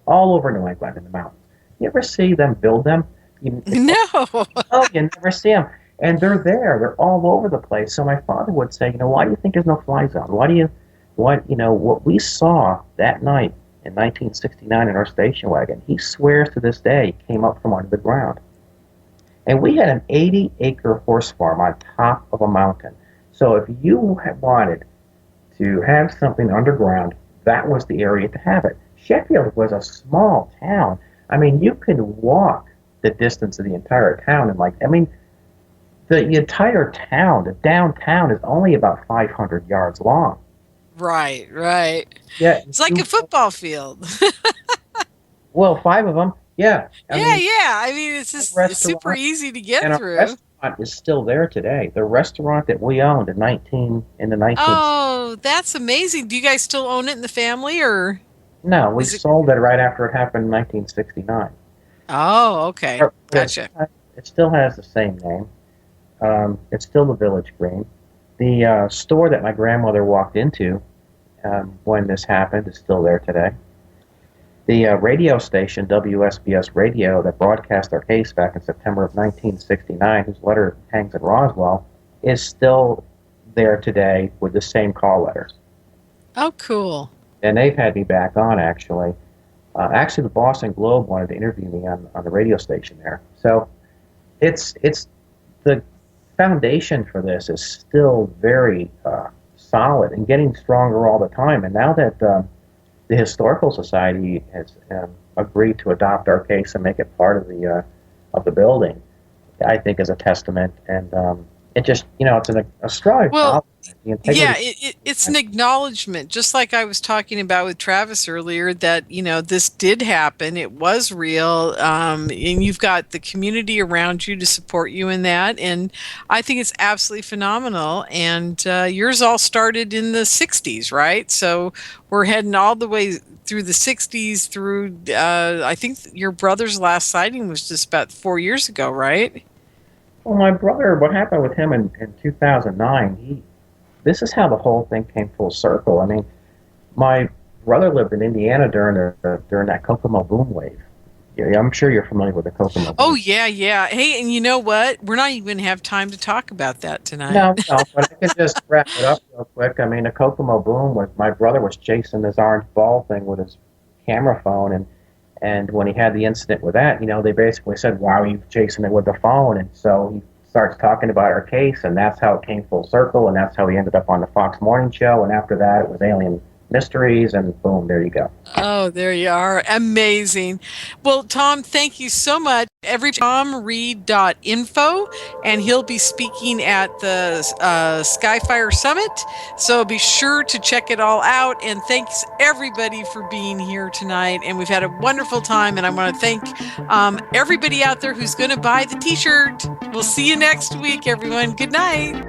New England in the mountains. You ever see them build them? No. Oh, you never see them. And they're there. They're all over the place. So my father would say, why do you think there's no fly zone? What we saw that night in 1969 in our station wagon, he swears to this day came up from under the ground. And we had an 80-acre horse farm on top of a mountain. So if you had wanted to have something underground, that was the area to have it. Sheffield was a small town. You could walk the distance of the entire town. The entire town, the downtown, is only about 500 yards long. Right. Yeah, it's like a football field. Well, 5 of them, yeah. Yeah. It's just super easy to get through. restaurant is still there today. The restaurant that we owned in the 19. Oh, that's amazing. Do you guys still own it in the family, or? No, we sold it right after it happened in 1969. Oh, okay. Gotcha. It still has the same name. It's still the Village Green. The store that my grandmother walked into when this happened is still there today. The radio station, WSBS Radio, that broadcast our case back in September of 1969, whose letter hangs in Roswell, is still there today with the same call letters. Oh, cool. And they've had me back on, actually. Actually, the Boston Globe wanted to interview me on the radio station there. So it's the foundation for this is still very solid and getting stronger all the time. And now that the Historical Society has agreed to adopt our case and make it part of the building, I think is a testament. And it just, it's a strong acknowledgement. Yeah, it's an acknowledgement, just like I was talking about with Travis earlier, that, this did happen. It was real. And you've got the community around you to support you in that. And I think it's absolutely phenomenal. And yours all started in the 60s, right? So we're heading all the way through the 60s through, I think your brother's last sighting was just about 4 years ago, right? Well, my brother, what happened with him in 2009, this is how the whole thing came full circle. I mean, my brother lived in Indiana during that Kokomo boom wave. Yeah, I'm sure you're familiar with the Kokomo boom. Oh, yeah. Hey, and you know what? We're not even going to have time to talk about that tonight. No, but I can just wrap it up real quick. I mean, the Kokomo boom was, my brother was chasing this orange ball thing with his camera phone, and when he had the incident with that, they basically said, why are you chasing it with the phone? And so he starts talking about our case, and that's how it came full circle, and that's how he ended up on the Fox Morning Show, and after that it was Alien Mysteries, and boom, there you go. Oh, there you are. Amazing. Well, Tom, thank you so much. TomReed.info, and he'll be speaking at the Skyfire Summit, so be sure to check it all out. And thanks everybody for being here tonight, and we've had a wonderful time, and I want to thank everybody out there who's going to buy the t-shirt. We'll see you next week, everyone. Good night.